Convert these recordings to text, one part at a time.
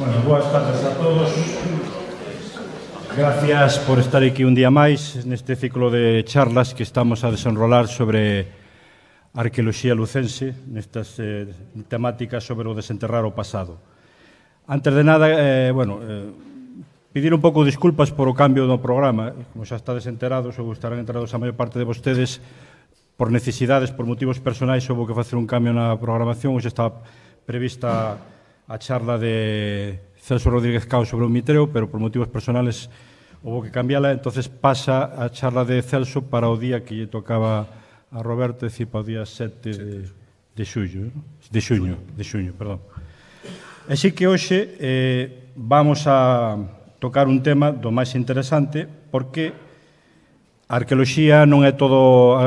Bueno, boas tardes a todos. Gracias por estar aquí un día máis neste ciclo de charlas que estamos a desenrolar sobre arqueoloxía lucense, nestas temáticas sobre o desenterrar o pasado. Antes de nada, pedir un pouco disculpas por o cambio do programa. Como xa estades enterados, ou estarán enterados a maior parte de vostedes, por necesidades, por motivos personais, houve que facer un cambio na programación. Hoxe estaba prevista a charla de Celso Rodríguez Cao sobre o mitreo, pero por motivos personales houve que cambiala, entonces pasa a charla de Celso para o día que lle tocaba a Roberto, é dicir, para o día 7 de xuño. Así que hoxe vamos a tocar un tema do máis interesante, porque a arqueoloxía non é todo,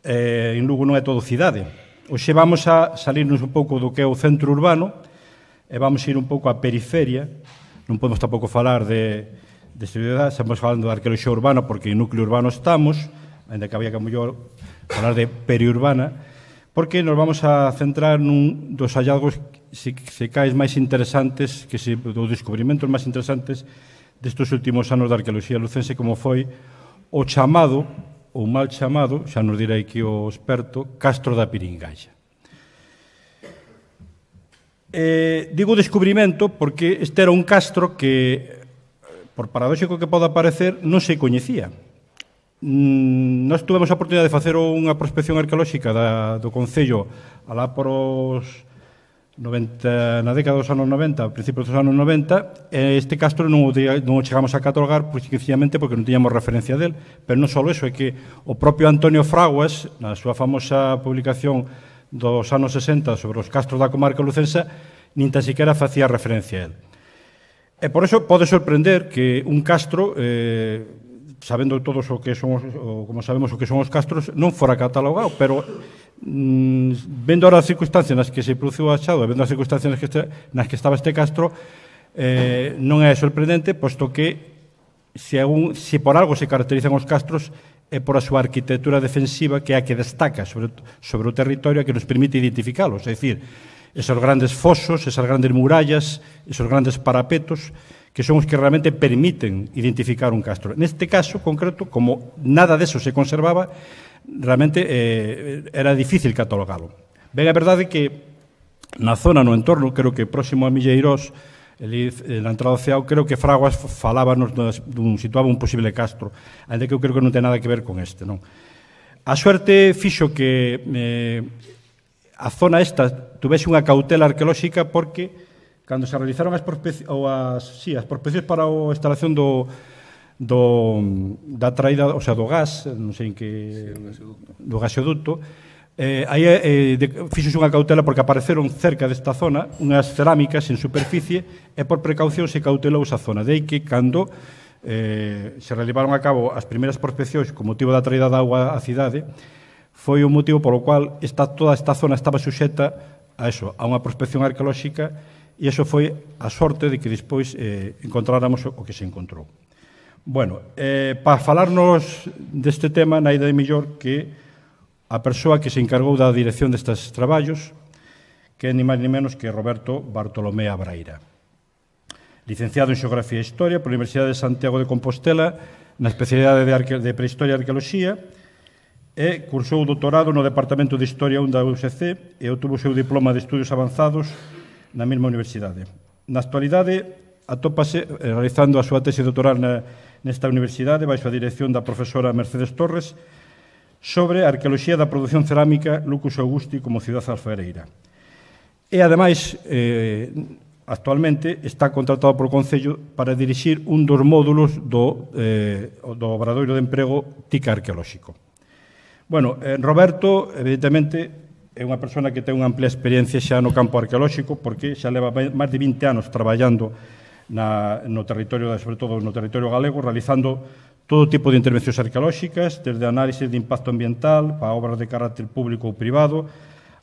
en Lugo non é todo cidade. Hoxe vamos a salirnos un pouco do que é o centro urbano, e vamos ir un pouco á periferia. Non podemos tampouco falar de cidade, estamos falando de arqueoloxía urbana porque en núcleo urbano estamos, ainda que había que mellor falar de periurbana, porque nos vamos a centrar nun dos hallazgos se caes máis interesantes, dos descubrimentos máis interesantes destes últimos anos da arqueoloxía lucense, como foi o chamado, ou mal chamado, xa nos dirá aquí o experto, Castro da Piringalla. Digo descubrimento porque este era un castro que, por paradóxico que poda parecer, non se coñecía. Nós tuvemos a oportunidade de facer unha prospección arqueolóxica do Concello alá por os 90, na década dos anos 90, a principios dos anos 90, este castro non o chegamos a catalogar sencillamente porque non tiñamos referencia del, pero non só iso, é que o propio Antonio Fraguas, na súa famosa publicación dos anos 60 sobre os castros da comarca lucense, nin tan siquiera facía referencia a él. E por eso pode sorprender que un castro, sabendo todos o que son, como sabemos o que son os castros, non fora catalogado, pero vendo ahora as circunstancias nas que se produciu o achado, vendo as circunstancias nas que estaba este castro, non é sorprendente, posto que se por algo se caracterizan os castros é por a súa arquitectura defensiva, que é a que destaca sobre o territorio, a que nos permite identificalos, é dicir, esos grandes fosos, esas grandes murallas, esos grandes parapetos, que son os que realmente permiten identificar un castro. Neste caso concreto, como nada deso se conservaba, realmente era difícil catalogalo. Ben, a verdade que na zona, no entorno, creo que próximo a Milleiros, na entrada do Ceao, creo que Fraguas falábanos situaba un posible castro, ainda que eu creo que non ten nada que ver con este, non? A suerte fixo que a zona esta tuvese unha cautela arqueolóxica, porque cando se realizaron as prospeccións para a instalación da traída, o sea, do gas, non sei en que, do gasoducto, aí fixose unha cautela porque apareceron cerca desta zona unhas cerámicas en superficie e por precaución se cautelou esa zona. De aí que cando se relevaron a cabo as primeiras prospeccións con motivo da traída de agua á cidade, foi o motivo polo cual toda esta zona estaba suxeta a unha prospección arqueolóxica, e iso foi a sorte de que despois encontráramos o que se encontrou. Bueno, para falarnos deste tema, naida de mellor que a persoa que se encargou da dirección destes traballos, que é ni máis ni menos que Roberto Bartolomé Abraira. Licenciado en Xeografía e Historia pola Universidade de Santiago de Compostela, na especialidade de Prehistoria e Arqueoloxía, e cursou o doutorado no Departamento de Historia 1 da UCC e obtuvo o seu diploma de Estudios Avanzados na mesma universidade. Na actualidade, atópase realizando a súa tese doutoral nesta universidade baixo a dirección da profesora Mercedes Torres, sobre a arqueoloxía da produción cerámica Lucus Augusti como cidade alfareira. E, ademais, actualmente está contratado polo Concello para dirixir un dos módulos do Obradoiro de Emprego TIC arqueolóxico. Bueno, Roberto, evidentemente, é unha persona que ten unha amplia experiencia xa no campo arqueolóxico, porque xa leva máis de 20 anos traballando no territorio, sobre todo no territorio galego, realizando todo tipo de intervencións arqueolóxicas, desde análisis de impacto ambiental para obras de carácter público ou privado,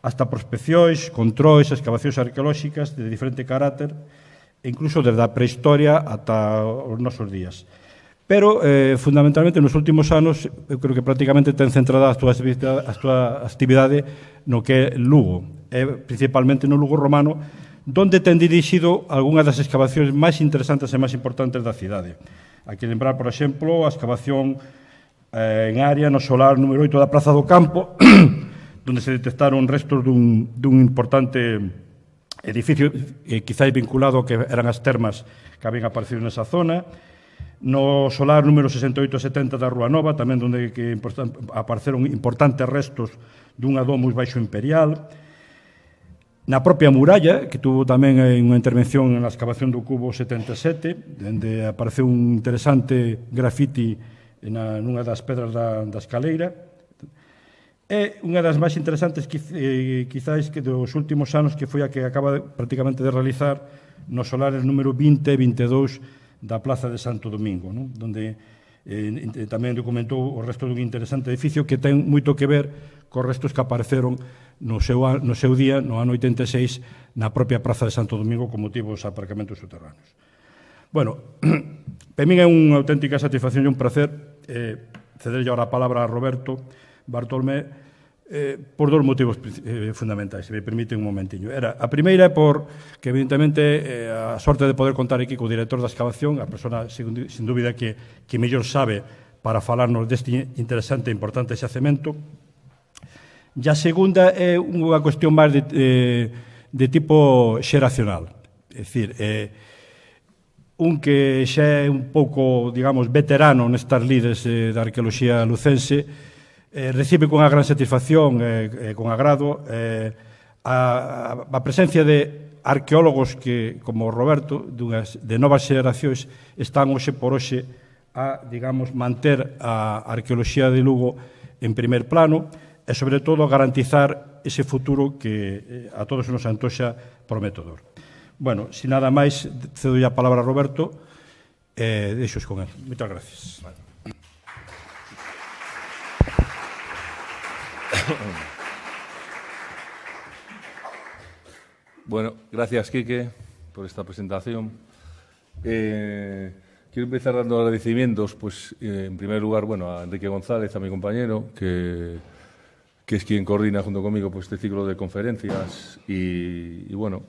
hasta prospeccións, controis, excavacións arqueolóxicas de diferente carácter, e incluso desde a prehistoria ata os nosos días. Pero, fundamentalmente, nos últimos anos, eu creo que prácticamente ten centrada a súa actividade no que é Lugo, principalmente no Lugo romano, donde ten dirixido algunhas das excavacións máis interesantes e máis importantes da cidade. Aquí lembrar, por exemplo, a excavación en área no solar número 8 da Praza do Campo, donde se detectaron restos dun importante edificio, quizáis vinculado ao que eran as termas que habían aparecido nesa zona. No solar número 6870 da Rúa Nova, tamén onde apareceron importantes restos dunha domus baixo imperial. Na propia muralla, que tuvo tamén unha intervención na excavación do cubo 77, onde apareceu un interesante grafiti nunha das pedras da escaleira. É unha das máis interesantes, quizáis, que dos últimos anos, que foi a que acaba prácticamente de realizar nos solares número 20 e 22 da Plaza de Santo Domingo, non? Donde tamén documentou o resto dun interesante edificio que ten moito que ver cos restos que apareceron no seu día, no ano 86, na propia Praza de Santo Domingo, con motivo dos aparcamentos subterráneos. Bueno, para min é unha auténtica satisfacción e un placer cederlle ahora a palabra a Roberto Bartolomé por dos motivos fundamentais, se me permite un momentiño. A primeira é por que, evidentemente, a sorte de poder contar aquí co director da excavación, a persona, sin dúbida, que mellor sabe para falarnos deste interesante e importante xacemento. E a segunda é unha cuestión máis de tipo xeracional. É dicir, un que xa é un pouco, digamos, veterano nestas lides da arqueoloxía lucense, recibe con a gran satisfacción e con agrado a presencia de arqueólogos que, como Roberto, de novas xeracións, están hoxe por hoxe a, digamos, manter a arqueoloxía de Lugo en primer plano e, sobre todo, a garantizar ese futuro que a todos nos antoxa prometedor. Bueno, sin nada máis, cedo a palabra a Roberto e deixos con él. Moitas gracias. Bueno, gracias, Quique, por esta presentación. Quiero empezar dando agradecimientos, pues, en primer lugar, bueno, a Enrique González, a mi compañero, que es quien coordina junto conmigo pues, este ciclo de conferencias y bueno,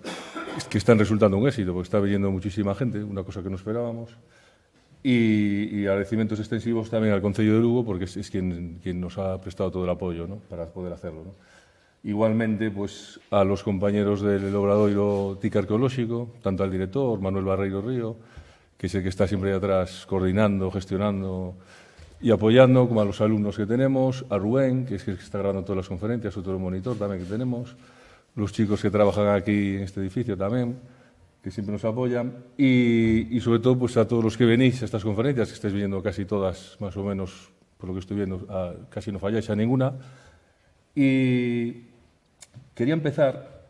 es que están resultando un éxito, porque está viniendo muchísima gente, una cosa que no esperábamos. Y agradecimientos extensivos también al Concello de Lugo, porque es quien nos ha prestado todo el apoyo, ¿no?, para poder hacerlo, ¿no? Igualmente, pues, a los compañeros del Obradoiro TIC Arqueolóxico, tanto al director, Manuel Barreiro Río, que es el que está siempre ahí atrás coordinando, gestionando y apoyando, como a los alumnos que tenemos, a Rubén, que es el que está grabando todas las conferencias, otro monitor también que tenemos, los chicos que trabajan aquí en este edificio también, que siempre nos apoyan, y sobre todo pues a todos los que venís a estas conferencias, que estáis viendo casi todas, más o menos, por lo que estoy viendo, casi no falláis a ninguna. Y quería empezar,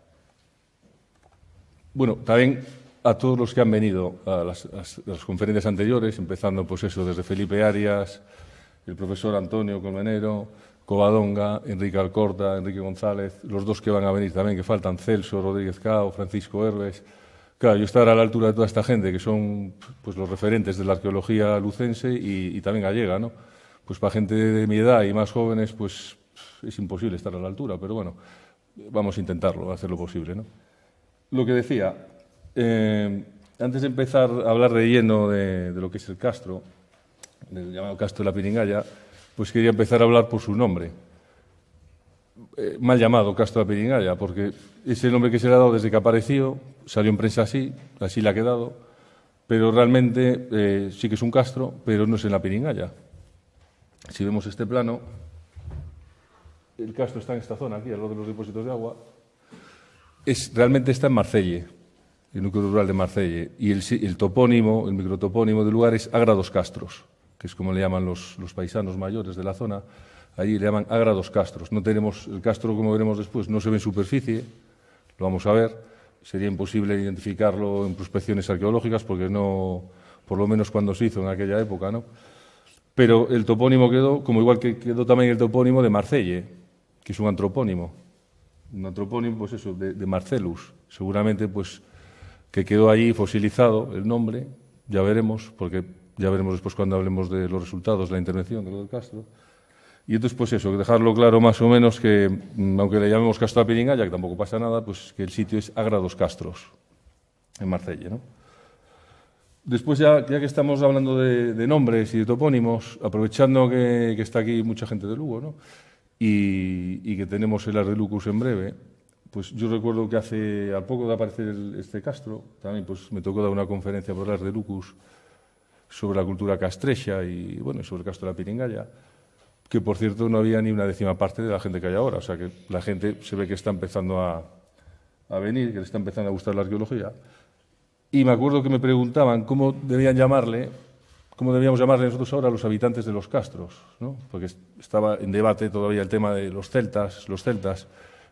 bueno, también a todos los que han venido a las conferencias anteriores, empezando pues eso, desde Felipe Arias, el profesor Antonio Colmenero, Covadonga, Enrique Alcorta, Enrique González, los dos que van a venir también, que faltan, Celso Rodríguez Cao, Francisco Herbes. Claro, yo estar a la altura de toda esta gente, que son pues, los referentes de la arqueología lucense y también gallega, ¿no? Pues para gente de mi edad y más jóvenes, pues es imposible estar a la altura, pero bueno, vamos a intentarlo, a hacer lo posible, ¿no? Lo que decía, antes de empezar a hablar de lleno de lo que es el castro, del llamado Castro de la Piringalla, pues quería empezar a hablar por su nombre. Mal llamado Castro de la Piringalla, porque es el nombre que se le ha dado desde que apareció, salió en prensa así le ha quedado, pero realmente sí que es un castro, pero no es en la Piringalla. Si vemos este plano, el castro está en esta zona, aquí, al lado de los depósitos de agua. Realmente está en Marcelle, el núcleo rural de Marcelle, y el topónimo, el microtopónimo del lugar es Agra dos Castros, que es como le llaman los paisanos mayores de la zona. Allí le llaman Agra dos Castros. No tenemos el castro, como veremos después, no se ve en superficie, lo vamos a ver. Sería imposible identificarlo en prospecciones arqueológicas porque no, por lo menos cuando se hizo en aquella época, ¿no? Pero el topónimo quedó, como igual que quedó también el topónimo de Marcelle, que es un antropónimo. Un antropónimo, pues eso, de Marcellus. Seguramente, pues, que quedó allí fosilizado el nombre, ya veremos, porque ya veremos después cuando hablemos de los resultados de la intervención de lo del castro. Y entonces, pues eso, dejarlo claro más o menos que, aunque le llamemos Castro da Piringalla, que tampoco pasa nada, pues que el sitio es Agra dos Castros, en Marsella, ¿no? Después, ya que estamos hablando de nombres y de topónimos, aprovechando que está aquí mucha gente de Lugo, ¿no? Y que tenemos el Ars de Lucus en breve, pues yo recuerdo que al poco de aparecer este castro, también pues me tocó dar una conferencia por el Ars de Lucus sobre la cultura castrexa y, bueno, sobre el Castro da Piringalla, que, por cierto, no había ni una décima parte de la gente que hay ahora. O sea, que la gente se ve que está empezando a venir, que le está empezando a gustar la arqueología. Y me acuerdo que me preguntaban cómo debíamos llamarle nosotros ahora a los habitantes de los castros, ¿no? Porque estaba en debate todavía el tema de los celtas.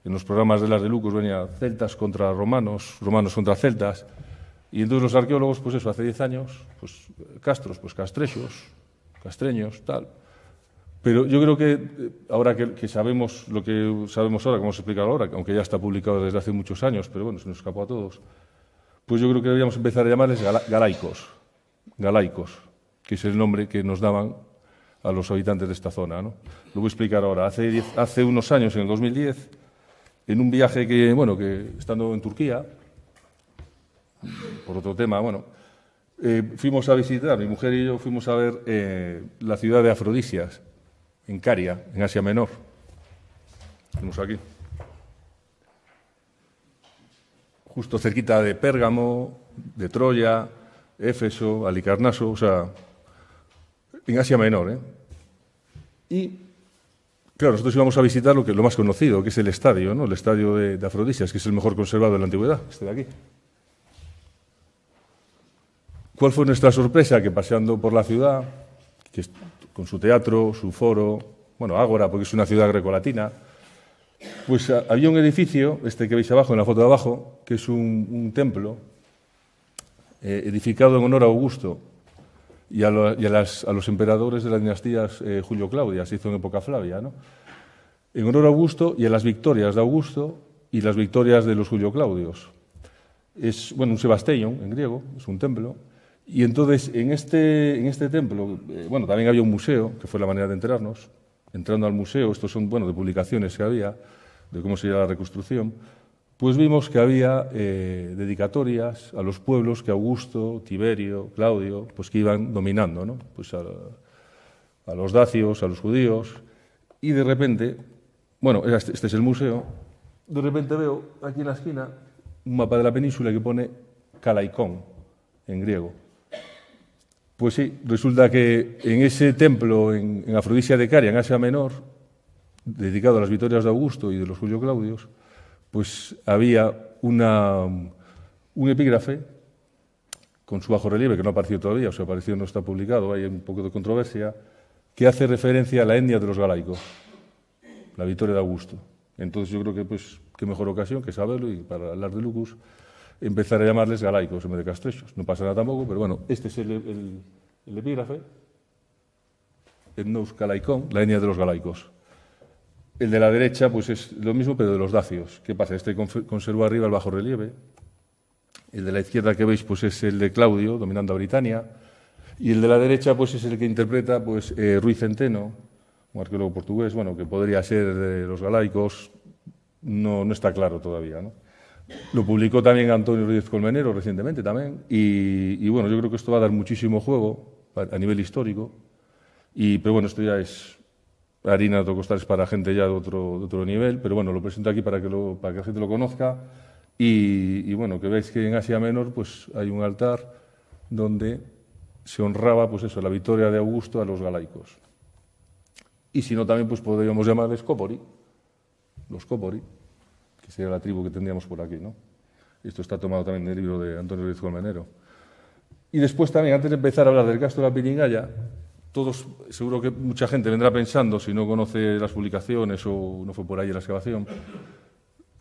En los programas de las de Lucus venía celtas contra romanos, romanos contra celtas. Y entonces los arqueólogos, pues eso, hace 10 años, pues castros, pues castrechos, castreños, tal. Pero yo creo que ahora que sabemos lo que sabemos ahora, como hemos explicado ahora, aunque ya está publicado desde hace muchos años, pero bueno, se nos escapó a todos, pues yo creo que deberíamos empezar a llamarles galaicos, que es el nombre que nos daban a los habitantes de esta zona, ¿no? Lo voy a explicar ahora. Hace unos años, en el 2010, en un viaje que estando en Turquía, por otro tema, fuimos a visitar, mi mujer y yo fuimos a ver la ciudad de Afrodisias, en Caria, en Asia Menor. Estamos aquí. Justo cerquita de Pérgamo, de Troya, Éfeso, Halicarnaso, o sea, en Asia Menor, ¿eh? Y, claro, nosotros íbamos a visitar lo más conocido, que es el estadio, ¿no? El estadio de Afrodisias, que es el mejor conservado de la antigüedad, este de aquí. ¿Cuál fue nuestra sorpresa? Que paseando por la ciudad, con su teatro, su foro, ágora, porque es una ciudad grecolatina, pues había un edificio, este que veis abajo, en la foto de abajo, que es un templo edificado en honor a Augusto y a los emperadores de las dinastías Julio-Claudia, se hizo en época Flavia, ¿no? En honor a Augusto y a las victorias de Augusto y las victorias de los Julio-Claudios. Es, un Sebastellon, en griego, es un templo. Y entonces, en este templo, también había un museo, que fue la manera de enterarnos. Entrando al museo, estos son, de publicaciones que había, de cómo sería la reconstrucción, pues vimos que había dedicatorias a los pueblos que Augusto, Tiberio, Claudio, pues que iban dominando, ¿no? Pues a los dacios, a los judíos, y de repente, este es el museo, de repente veo aquí en la esquina un mapa de la península que pone Calaicón, en griego. Pues sí, resulta que en ese templo, en Afrodisia de Caria, en Asia Menor, dedicado a las victorias de Augusto y de los Julio Claudios, pues había un epígrafe con su bajorrelieve, que no ha aparecido todavía, o sea, apareció, no está publicado, hay un poco de controversia, que hace referencia a la etnia de los galaicos, la victoria de Augusto. Entonces yo creo que, pues, qué mejor ocasión que saberlo, y para hablar de Lucus, empezar a llamarles galaicos en vez de castrechos. No pasa nada tampoco, pero este es el epígrafe, Etnous Calaicón, la etnia de los galaicos. El de la derecha, pues es lo mismo, pero de los dacios. ¿Qué pasa? Este conservó arriba el bajorrelieve. El de la izquierda que veis, pues es el de Claudio, dominando a Britania. Y el de la derecha, pues es el que interpreta Ruy Centeno, un arqueólogo portugués, que podría ser de los galaicos. No está claro todavía, ¿no? Lo publicó también Antonio Ruiz Colmenero recientemente también. Y yo creo que esto va a dar muchísimo juego a nivel histórico. Pero esto ya es harina de otro costal, es para gente ya de otro nivel. Pero lo presento aquí para que la gente lo conozca. Y que veáis que en Asia Menor pues hay un altar donde se honraba la victoria de Augusto a los galaicos. Y si no, también pues podríamos llamarles Copori, los Copori, que sería la tribu que tendríamos por aquí, ¿no? Esto está tomado también del libro de Antonio Ruiz Colmenero. Y después también, antes de empezar a hablar del Castro da Piringalla, seguro que mucha gente vendrá pensando, si no conoce las publicaciones o no fue por ahí la excavación,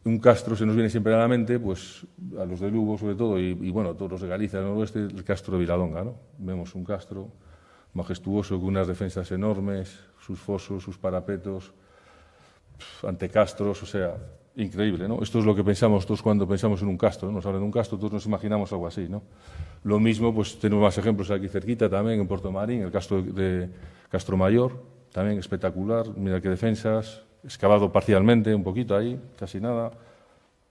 un castro se nos viene siempre a la mente, pues a los de Lugo sobre todo, y a todos los de Galicia, del noroeste, el Castro de Viladonga, ¿no? Vemos un castro majestuoso con unas defensas enormes, sus fosos, sus parapetos, antecastros, o sea, increíble, ¿no? Esto es lo que pensamos todos cuando pensamos en un castro, ¿no? Nos hablan de un castro, todos nos imaginamos algo así, ¿no? Lo mismo, pues tenemos más ejemplos aquí cerquita también, en Puerto Marín, el castro de Castro Mayor, también espectacular, mira qué defensas, excavado parcialmente, un poquito ahí, casi nada.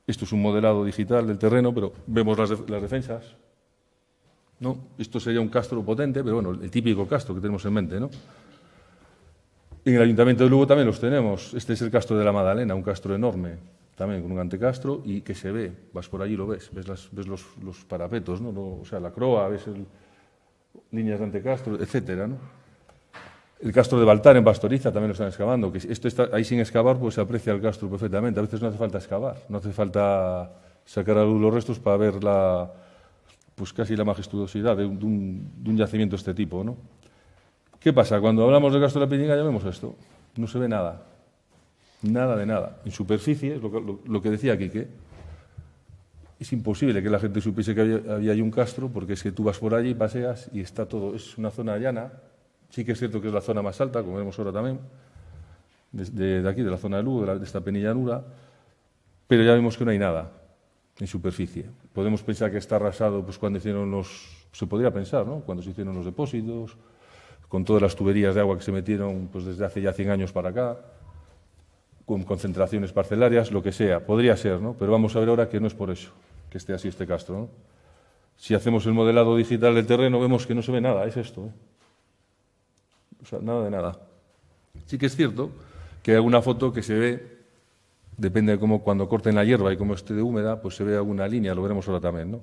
Esto es un modelado digital del terreno, pero vemos las defensas, ¿no? Esto sería un castro potente, pero bueno, el típico castro que tenemos en mente, ¿no? En el Ayuntamiento de Lugo también los tenemos. Este es el castro de la Madalena, un castro enorme, también con un antecastro, y que se ve, vas por allí y lo ves los parapetos, ¿no? O sea, la croa, ves líneas de antecastro, etcétera, ¿no? El castro de Baltar en Pastoriza también lo están excavando, que esto está ahí sin excavar, pues se aprecia el castro perfectamente. A veces no hace falta excavar, no hace falta sacar a luz los restos para ver pues casi la majestuosidad de un yacimiento de este tipo, ¿no? ¿Qué pasa? Cuando hablamos del castro de la Piringa vemos esto, no se ve nada, nada de nada. En superficie, es lo que decía Quique, es imposible que la gente supiese que había ahí un castro, porque es que tú vas por allí, paseas y está todo, es una zona llana. Sí que es cierto que es la zona más alta, como vemos ahora también, de aquí, de la zona de Lugo, de esta penillanura, pero ya vemos que no hay nada en superficie. Podemos pensar que está arrasado pues cuando hicieron se podría pensar, ¿no? Cuando se hicieron los depósitos, con todas las tuberías de agua que se metieron pues desde hace ya 100 años para acá, con concentraciones parcelarias, lo que sea, podría ser, ¿no? Pero vamos a ver ahora que no es por eso, que esté así este castro, ¿no? Si hacemos el modelado digital del terreno, vemos que no se ve nada, es esto, ¿eh? O sea, nada de nada. Sí que es cierto que hay alguna foto que se ve, depende de cómo cuando corten la hierba y cómo esté de húmeda, pues se ve alguna línea, lo veremos ahora también, ¿no?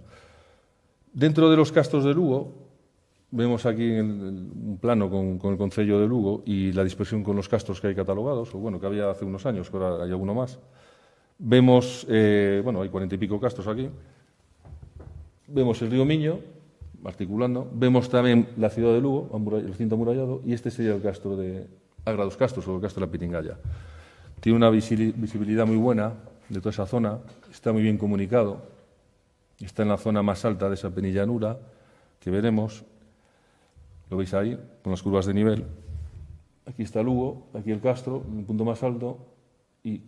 Dentro de los castros de Lugo, vemos aquí un plano con el concello de Lugo y la dispersión con los castros que hay catalogados, o bueno, que había hace unos años, que ahora hay alguno más. Vemos, bueno, hay 40 y pico castros aquí. Vemos el río Miño, articulando. Vemos también la ciudad de Lugo, el recinto amurallado, y este sería el castro de Agra dos Castros, o el castro de la Piringalla. Tiene una visibilidad muy buena de toda esa zona, está muy bien comunicado, está en la zona más alta de esa penillanura, que veremos, lo veis ahí, con las curvas de nivel. Aquí está Lugo, aquí el castro, en un punto más alto, y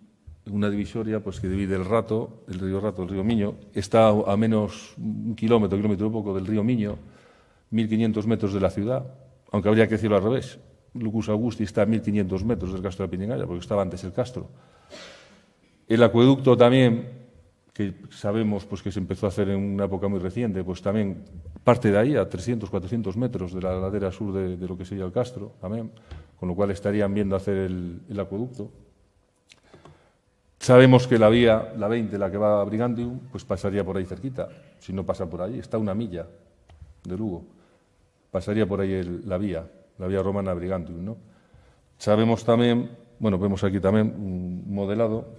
una divisoria pues, que divide el río Miño. Está a menos un kilómetro y poco del río Miño, 1.500 metros de la ciudad, aunque habría que decirlo al revés. Lucus Augusti está a 1.500 metros del castro de la Piringalla, porque estaba antes el castro. El acueducto también, que sabemos pues, que se empezó a hacer en una época muy reciente, pues también parte de ahí, a 300, 400 metros de la ladera sur de lo que sería el castro, también, con lo cual estarían viendo hacer el acueducto. Sabemos que la vía, la 20, la que va a Brigantium, pues pasaría por ahí cerquita, si no pasa por ahí, está a 1 milla de Lugo, pasaría por ahí la vía romana Brigantium, ¿no? Sabemos también, bueno, vemos aquí también un modelado,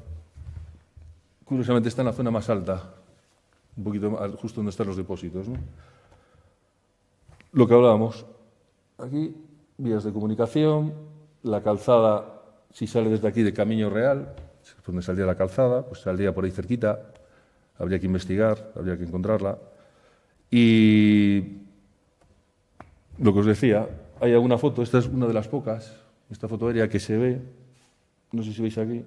curiosamente está en la zona más alta, un poquito más, justo donde están los depósitos, ¿no? Lo que hablábamos, aquí, vías de comunicación, la calzada, si sale desde aquí de Camino Real, donde saldría la calzada, pues saldría por ahí cerquita, habría que investigar, habría que encontrarla. Y lo que os decía, hay alguna foto, esta es una de las pocas, esta foto aérea que se ve, no sé si veis aquí,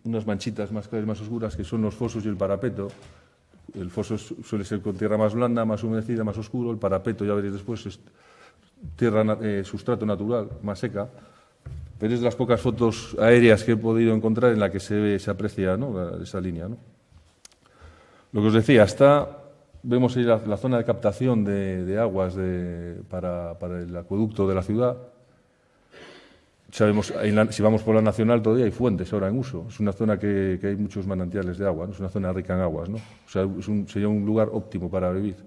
unas manchitas más claras, más oscuras, que son los fosos y el parapeto. El foso suele ser con tierra más blanda, más humedecida, más oscuro, el parapeto, ya veréis después, es tierra, sustrato natural, más seca. Pero es de las pocas fotos aéreas que he podido encontrar en la que se aprecia, ¿no?, esa línea, ¿no? Lo que os decía, vemos ahí la zona de captación de aguas para el acueducto de la ciudad. Sabemos, si vamos por la Nacional todavía hay fuentes ahora en uso. Es una zona que hay muchos manantiales de agua, ¿no? Es una zona rica en aguas, ¿no? O sea, sería un lugar óptimo para vivir.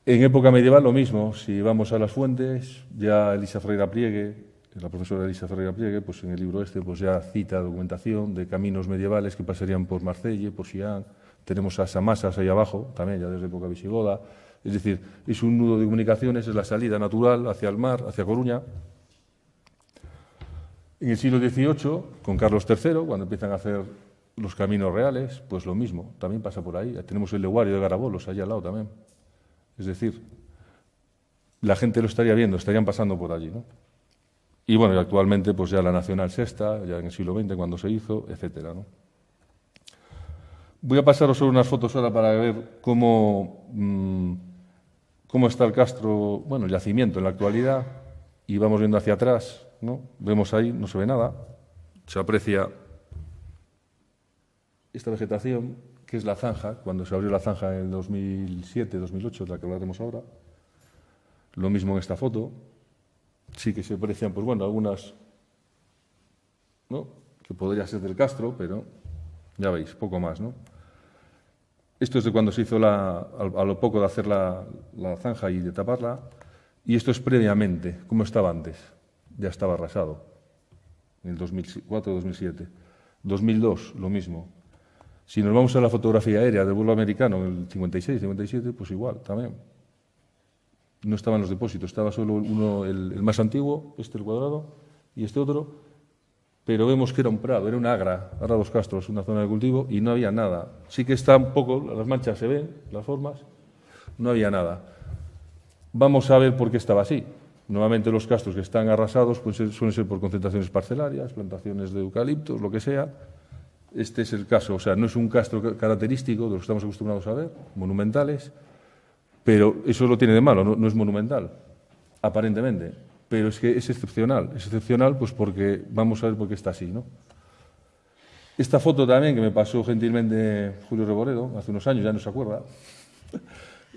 En época medieval lo mismo, si vamos a las fuentes, ya Elisa Ferreira Pliegue, la profesora Elisa Ferreira Pliegue, pues en el libro pues ya cita documentación de caminos medievales que pasarían por Marcelle, por Xián, tenemos a Samasas ahí abajo, también ya desde época visigoda, es decir, es un nudo de comunicaciones, es la salida natural hacia el mar, hacia Coruña. En el siglo XVIII, con Carlos III, cuando empiezan a hacer los caminos reales, pues lo mismo, también pasa por ahí, tenemos el leguario de Garabolos, allá al lado también. Es decir, la gente lo estaría viendo, estarían pasando por allí, ¿no? Y bueno, y actualmente pues ya la Nacional Sexta, ya en el siglo XX cuando se hizo, etcétera, ¿no? Voy a pasaros sobre unas fotos ahora para ver cómo está el castro, bueno, el yacimiento en la actualidad. y vamos viendo hacia atrás, ¿no? Vemos ahí, no se ve nada, se aprecia esta vegetación, que es la zanja, cuando se abrió la zanja en el 2007, 2008, de la que hablaremos ahora. Lo mismo en esta foto, sí que se aprecian, pues bueno, algunas, ¿no?, que podría ser del Castro, pero ya veis, poco más, ¿no? Esto es de cuando se hizo a lo poco de hacer la zanja y de taparla, y esto es previamente, como estaba antes, ya estaba arrasado, en el 2004-2007. 2002, lo mismo. Si nos vamos a la fotografía aérea del vuelo americano, en el 56, 57, pues igual, también. No estaban los depósitos, estaba solo uno, el más antiguo, el cuadrado, y este otro, pero vemos que era un prado, era una agra dos Castros, una zona de cultivo, y no había nada. Sí que está un poco, las manchas se ven, las formas, no había nada. Vamos a ver por qué estaba así. Nuevamente los Castros que están arrasados pues suelen ser por concentraciones parcelarias, plantaciones de eucaliptos, lo que sea. Este es el caso, o sea, no es un castro característico de lo que estamos acostumbrados a ver, monumentales, pero eso lo tiene de malo, no es monumental, aparentemente, pero es que es excepcional pues porque vamos a ver por qué está así, ¿no? Esta foto también que me pasó gentilmente Julio Reboredo hace unos años, ya no se acuerda,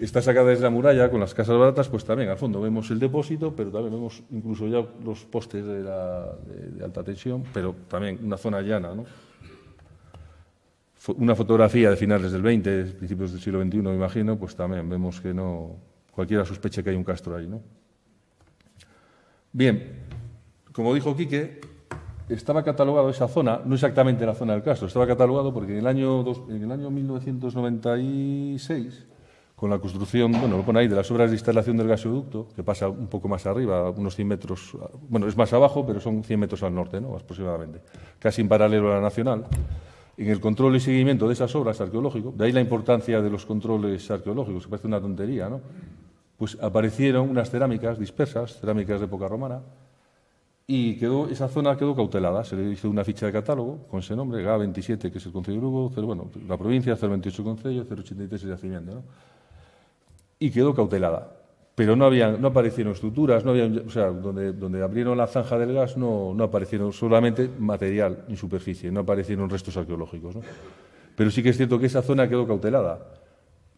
está sacada desde la muralla con las casas baratas, pues también al fondo vemos el depósito, pero también vemos incluso ya los postes de alta tensión, pero también una zona llana, ¿no? Una fotografía de finales del 20, principios del siglo XXI, me imagino, pues también vemos que no, cualquiera sospecha que hay un Castro ahí, ¿no? Bien, como dijo Quique, estaba catalogado esa zona, no exactamente la zona del Castro, estaba catalogado porque en el año 1996, con la construcción, bueno, lo pone ahí, de las obras de instalación del gasoducto, que pasa un poco más arriba, unos 100 metros, bueno, es más abajo, pero son 100 metros al norte, ¿no?, aproximadamente, casi en paralelo a la Nacional. En el control y seguimiento de esas obras arqueológicas, de ahí la importancia de los controles arqueológicos, que parece una tontería, ¿no?, pues aparecieron unas cerámicas dispersas, cerámicas de época romana, y esa zona quedó cautelada. Se le hizo una ficha de catálogo con ese nombre, GA27, que es el concello de Lugo, bueno, la provincia, 028 concello, 083 el yacimiento, ¿no?, y quedó cautelada. Pero no aparecieron estructuras, no había, o sea, donde abrieron la zanja del gas no aparecieron, solamente material en superficie, no aparecieron restos arqueológicos, ¿no? Pero sí que es cierto que esa zona quedó cautelada.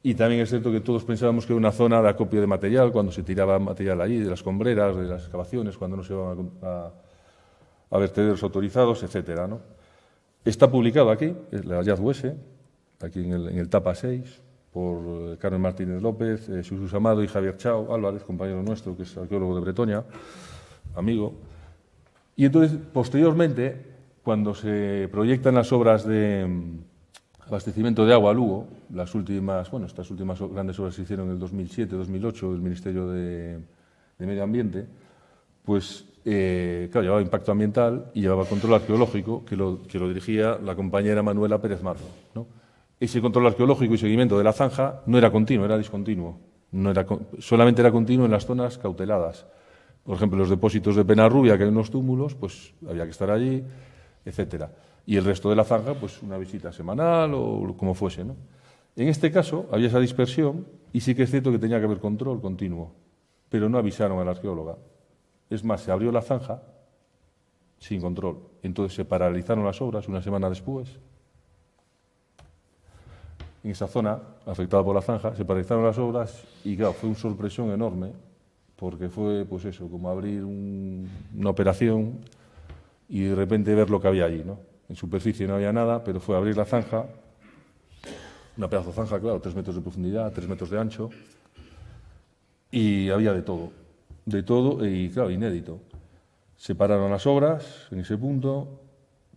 Y también es cierto que todos pensábamos que era una zona de acopio de material, cuando se tiraba material allí, de las combreras, de las excavaciones, cuando no se iban a vertederos autorizados, etcétera, ¿no? Está publicado aquí, el hallazgo ese, aquí en el tapa 6, por Carmen Martínez López, Jesús Amado y Javier Chao Álvarez, compañero nuestro, que es arqueólogo de Bretoña, amigo. Y entonces, posteriormente, cuando se proyectan las obras de abastecimiento de agua a Lugo, estas últimas grandes obras se hicieron en el 2007-2008 del Ministerio de Medio Ambiente, pues, claro, llevaba impacto ambiental y llevaba control arqueológico, que lo dirigía la compañera Manuela Pérez Mato, ¿no? Ese control arqueológico y seguimiento de la zanja no era continuo, era discontinuo. Solamente era continuo en las zonas cauteladas. Por ejemplo, los depósitos de Penarrubia, que hay unos túmulos, pues había que estar allí, etcétera. Y el resto de la zanja, pues una visita semanal o como fuese, ¿no? En este caso, había esa dispersión y sí que es cierto que tenía que haber control continuo, pero no avisaron a la arqueóloga. Es más, se abrió la zanja sin control. Entonces se paralizaron las obras una semana después. En esa zona, afectada por la zanja, se paralizaron las obras y, claro, fue una sorpresión enorme, porque fue, pues eso, como abrir una operación y de repente ver lo que había allí, ¿no? En superficie no había nada, pero fue abrir la zanja, una pedazo de zanja, claro, 3 metros de profundidad, 3 metros de ancho, y había de todo y, claro, inédito. Se pararon las obras en ese punto.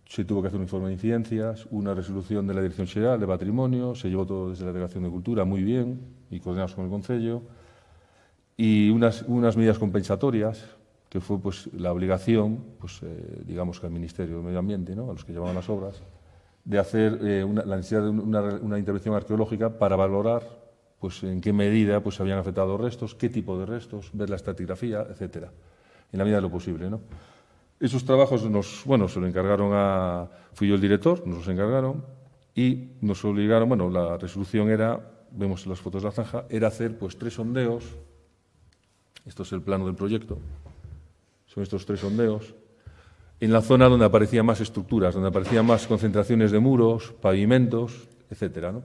Se tuvo que hacer un informe de incidencias, una resolución de la Dirección Xeral de Patrimonio, se llevó todo desde la Delegación de Cultura, muy bien, y coordinados con el Concello, y unas medidas compensatorias, que fue pues la obligación, pues digamos que al Ministerio de Medio Ambiente, ¿no?, a los que llevaban las obras, de hacer la necesidad de una intervención arqueológica para valorar pues en qué medida pues habían afectado restos, qué tipo de restos, ver la estratigrafía, etcétera, en la medida de lo posible, ¿no? Esos trabajos se lo encargaron fui yo el director, nos los encargaron y nos obligaron, la resolución era, vemos en las fotos de la zanja, era hacer pues 3 sondeos, esto es el plano del proyecto, son estos 3 sondeos, en la zona donde aparecían más estructuras, donde aparecían más concentraciones de muros, pavimentos, etcétera, ¿no?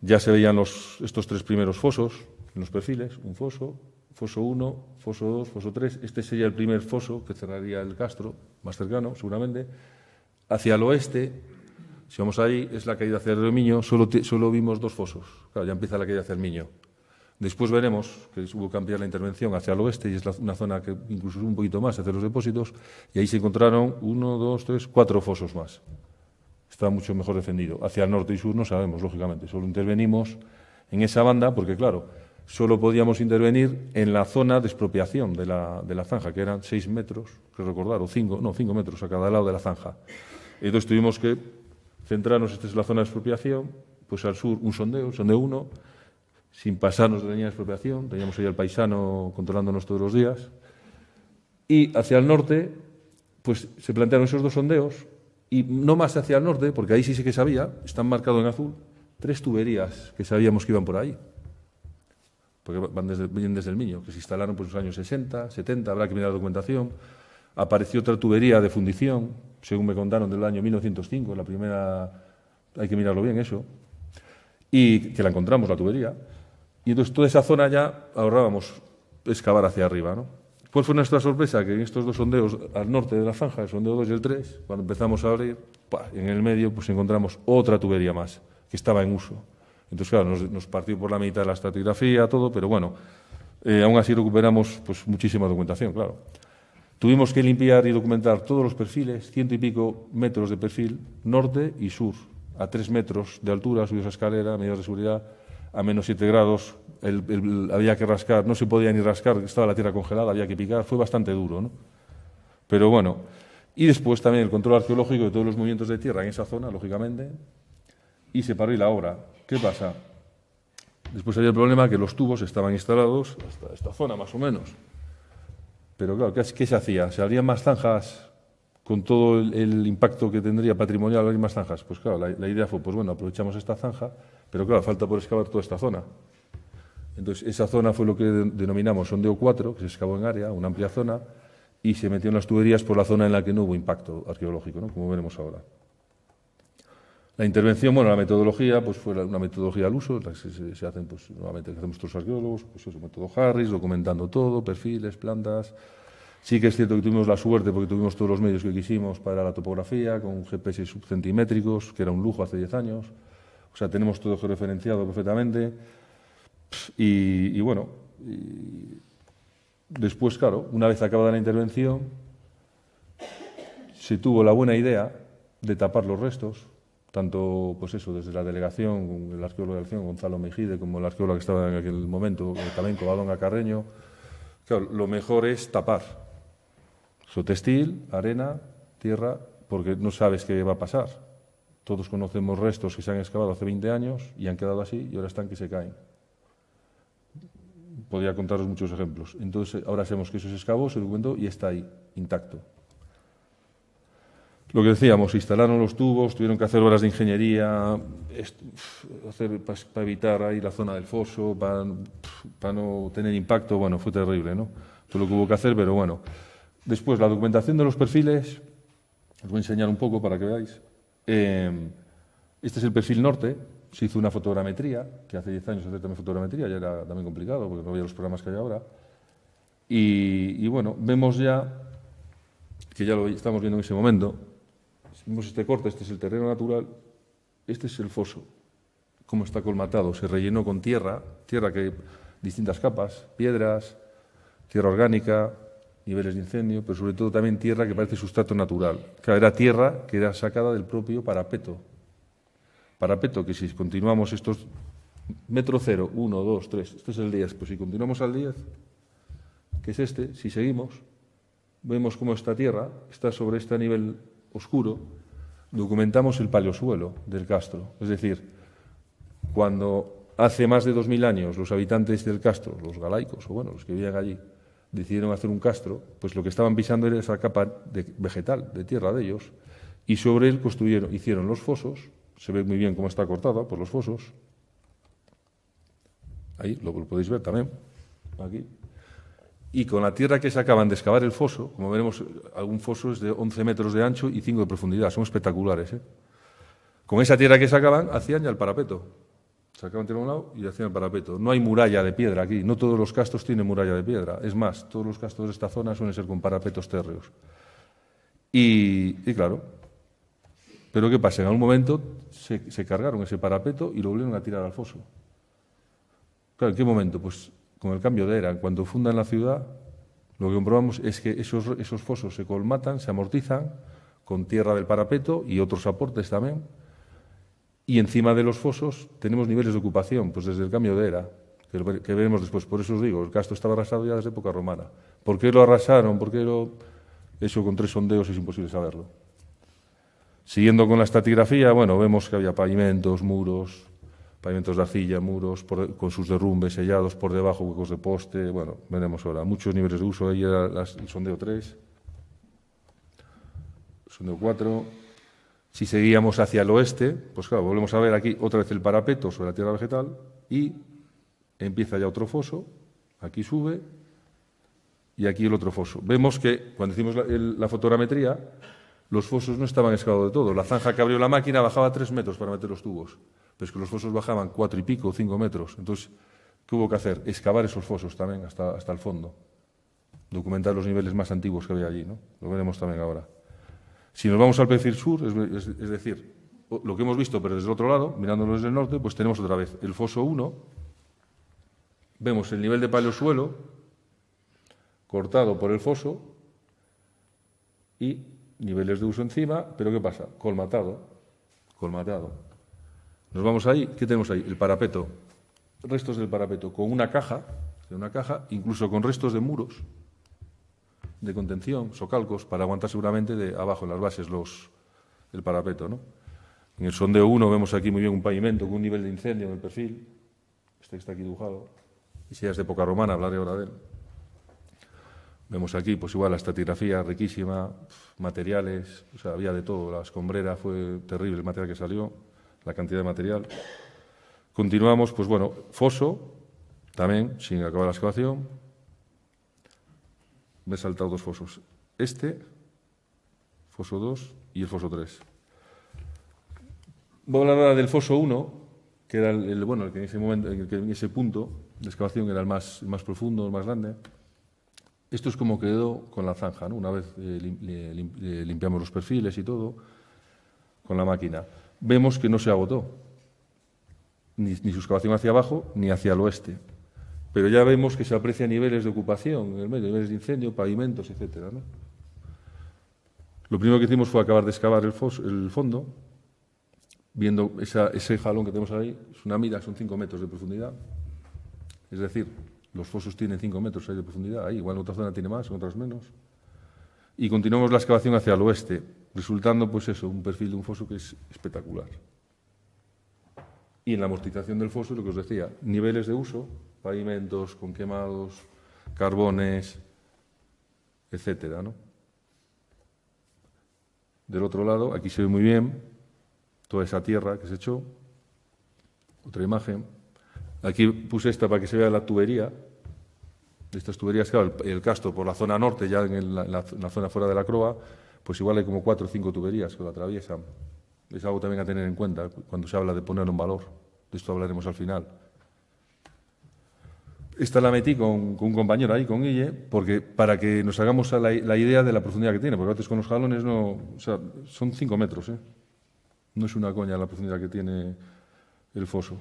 Ya se veían estos 3 primeros fosos en los perfiles, un foso, foso 1, foso 2, foso 3. Este sería el primer foso que cerraría el castro, más cercano, seguramente. Hacia el oeste, si vamos ahí, es la caída hacia el río Miño, solo vimos 2 fosos. Claro, ya empieza la caída hacia el Miño. Después veremos que hubo que ampliar la intervención hacia el oeste, y es una zona que incluso un poquito más hacia los depósitos, y ahí se encontraron 1, 2, 3, 4 fosos más. Está mucho mejor defendido. Hacia el norte y sur no sabemos, lógicamente. Solo intervenimos en esa banda porque, claro, solo podíamos intervenir en la zona de expropiación de la zanja, que eran 6 metros, creo recordar, o 5 metros a cada lado de la zanja. Entonces tuvimos que centrarnos, esta es la zona de expropiación, pues al sur un sondeo 1, sin pasarnos de la línea de expropiación, teníamos ahí al paisano controlándonos todos los días, y hacia el norte, pues se plantearon esos 2 sondeos, y no más hacia el norte, porque ahí sí que sabía, están marcados en azul, 3 tuberías que sabíamos que iban por ahí, porque vienen desde el Miño, que se instalaron por los años 60, 70, habrá que mirar la documentación. Apareció otra tubería de fundición, según me contaron, del año 1905, la primera, hay que mirarlo bien eso, y que la encontramos, la tubería. Y entonces toda esa zona ya ahorrábamos excavar hacia arriba, ¿no? ¿Cuál fue nuestra sorpresa? Que en estos 2 sondeos al norte de la zanja, el sondeo 2 y el 3, cuando empezamos a abrir, en el medio pues encontramos otra tubería más, que estaba en uso. Entonces, claro, nos partió por la mitad la estratigrafía, todo, pero bueno, aún así recuperamos pues muchísima documentación, claro. Tuvimos que limpiar y documentar todos los perfiles, 100 y pico metros de perfil, norte y sur, a 3 metros de altura, subir esa escalera, medidas de seguridad, a menos 7 grados, había que rascar, no se podía ni rascar, estaba la tierra congelada, había que picar, fue bastante duro, ¿no? Pero bueno, y después también el control arqueológico de todos los movimientos de tierra en esa zona, lógicamente, y se paró la obra. ¿Qué pasa? Después había el problema que los tubos estaban instalados hasta esta zona, más o menos. Pero claro, ¿qué se hacía? ¿Se abrían más zanjas con todo el impacto que tendría patrimonial abrir más zanjas? Pues claro, la idea fue, pues bueno, aprovechamos esta zanja, pero claro, falta por excavar toda esta zona. Entonces, esa zona fue lo que denominamos sondeo 4, que se excavó en área, una amplia zona, y se metió en las tuberías por la zona en la que no hubo impacto arqueológico, ¿no? Como veremos ahora. La intervención, bueno, la metodología, pues fue una metodología al uso, se hacen, pues, nuevamente, que hacemos todos los arqueólogos, pues eso, método Harris, documentando todo, perfiles, plantas. Sí que es cierto que tuvimos la suerte, porque tuvimos todos los medios que quisimos para la topografía, con GPS subcentimétricos, que era un lujo hace 10 años. O sea, tenemos todo georreferenciado perfectamente. Y bueno, después, claro, una vez acabada la intervención, se tuvo la buena idea de tapar los restos, tanto, pues eso, desde la delegación, el arqueólogo de la acción, Gonzalo Mejide, como el arqueólogo que estaba en aquel momento, también Covadonga Carreño. Claro, lo mejor es tapar. Textil, arena, tierra, porque no sabes qué va a pasar. Todos conocemos restos que se han excavado hace 20 años y han quedado así y ahora están que se caen. Podría contaros muchos ejemplos. Entonces, ahora sabemos que eso se excavó, se documentó y está ahí, intacto. Lo que decíamos, instalaron los tubos, tuvieron que hacer obras de ingeniería, para evitar ahí la zona del foso, para no tener impacto. Bueno, fue terrible, ¿no? Todo lo que hubo que hacer, pero bueno. Después, la documentación de los perfiles, os voy a enseñar un poco para que veáis. Este es el perfil norte, se hizo una fotogrametría, que hace 10 años hacer también fotogrametría, ya era también complicado, porque no había los programas que hay ahora. Y bueno, vemos ya, que ya lo estamos viendo en ese momento, vemos este corte, este es el terreno natural, este es el foso, cómo está colmatado, se rellenó con tierra que distintas capas, piedras, tierra orgánica, niveles de incendio, pero sobre todo también tierra que parece sustrato natural. Claro, era tierra que era sacada del propio parapeto. Parapeto que si continuamos estos metro 0, 1, 2, 3, este es el 10, pues si continuamos al 10, que es este, si seguimos, vemos cómo esta tierra está sobre este nivel oscuro, documentamos el paleosuelo del castro. Es decir, cuando hace más de 2000 años los habitantes del castro, los galaicos, o bueno, los que vivían allí, decidieron hacer un castro, pues lo que estaban pisando era esa capa vegetal, de tierra de ellos, y sobre él hicieron los fosos, se ve muy bien cómo está cortada por los fosos, ahí lo podéis ver también, aquí, y con la tierra que sacaban de excavar el foso, como veremos, algún foso es de 11 metros de ancho y 5 de profundidad, son espectaculares. Con esa tierra que sacaban, hacían ya el parapeto. Sacaban tierra a un lado y hacían el parapeto. No hay muralla de piedra aquí, no todos los castos tienen muralla de piedra. Es más, todos los castos de esta zona suelen ser con parapetos térreos. Y claro, pero ¿qué pasa? En algún momento se cargaron ese parapeto y lo volvieron a tirar al foso. Claro, ¿en qué momento? Pues con el cambio de era. Cuando fundan la ciudad, lo que comprobamos es que esos fosos se colmatan, se amortizan con tierra del parapeto y otros aportes también. Y encima de los fosos tenemos niveles de ocupación, pues desde el cambio de era, que veremos después. Por eso os digo, el casto estaba arrasado ya desde época romana. ¿Por qué lo arrasaron? ¿Por qué Eso con 3 sondeos es imposible saberlo. Siguiendo con la estratigrafía, bueno, vemos que había pavimentos, muros, pavimentos de arcilla, muros con sus derrumbes sellados por debajo, huecos de poste, bueno, veremos ahora. Muchos niveles de uso, ahí era el sondeo 3, sondeo 4. Si seguíamos hacia el oeste, pues claro, volvemos a ver aquí otra vez el parapeto sobre la tierra vegetal y empieza ya otro foso, aquí sube y aquí el otro foso. Vemos que cuando hicimos la fotogrametría, los fosos no estaban excavados de todo. La zanja que abrió la máquina bajaba 3 metros para meter los tubos, pero es que los fosos bajaban 4 y pico, 5 metros. Entonces, ¿qué hubo que hacer? Excavar esos fosos también hasta el fondo. Documentar los niveles más antiguos que había allí, ¿no? Lo veremos también ahora. Si nos vamos al perfil sur, es decir, lo que hemos visto, pero desde el otro lado, mirándolo desde el norte, pues tenemos otra vez el foso 1, vemos el nivel de paleosuelo cortado por el foso y niveles de uso encima, pero ¿qué pasa? Colmatado. Nos vamos ahí, ¿qué tenemos ahí? El parapeto, restos del parapeto, con una caja, incluso con restos de muros, de contención, socalcos, para aguantar seguramente de abajo, en las bases, el parapeto, ¿no? En el sondeo 1 vemos aquí muy bien un pavimento con un nivel de incendio en el perfil, este que está aquí dibujado, y si ya es de época romana, hablaré ahora de él. Vemos aquí, pues igual, la estratigrafía riquísima, materiales, o sea, había de todo, la escombrera fue terrible el material que salió, la cantidad de material. Continuamos, pues bueno, foso, también, sin acabar la excavación. Me he saltado 2 fosos. Foso 2 y el foso 3. Voy a hablar ahora del foso 1, que era el que en ese momento, en ese punto de excavación era el más profundo, el más grande. Esto es como quedó con la zanja, ¿no? Una vez limpiamos los perfiles y todo, con la máquina. Vemos que no se agotó, ni su excavación hacia abajo, ni hacia el oeste. Pero ya vemos que se aprecian niveles de ocupación en el medio, niveles de incendio, pavimentos, etcétera, ¿no? Lo primero que hicimos fue acabar de excavar el fondo, viendo ese jalón que tenemos ahí, es una mira, son 5 metros de profundidad. Es decir, los fosos tienen 5 metros ahí de profundidad, ahí, igual en otra zona tiene más, en otras menos. Y continuamos la excavación hacia el oeste, resultando, pues eso, un perfil de un foso que es espectacular. Y en la amortización del foso, lo que os decía, niveles de uso, pavimentos con quemados, carbones, etcétera, ¿no? Del otro lado, aquí se ve muy bien toda esa tierra que se echó. Otra imagen. Aquí puse esta para que se vea la tubería. Estas tuberías, claro, el casto por la zona norte, ya en la zona fuera de la croa, pues igual hay como 4 o 5 tuberías que lo atraviesan. Es algo también a tener en cuenta cuando se habla de poner en valor. De esto hablaremos al final. Esta la metí con un compañero ahí, con Guille, porque para que nos hagamos la idea de la profundidad que tiene, porque antes con los jalones no, o sea, son 5 metros, ¿eh? No es una coña la profundidad que tiene el foso.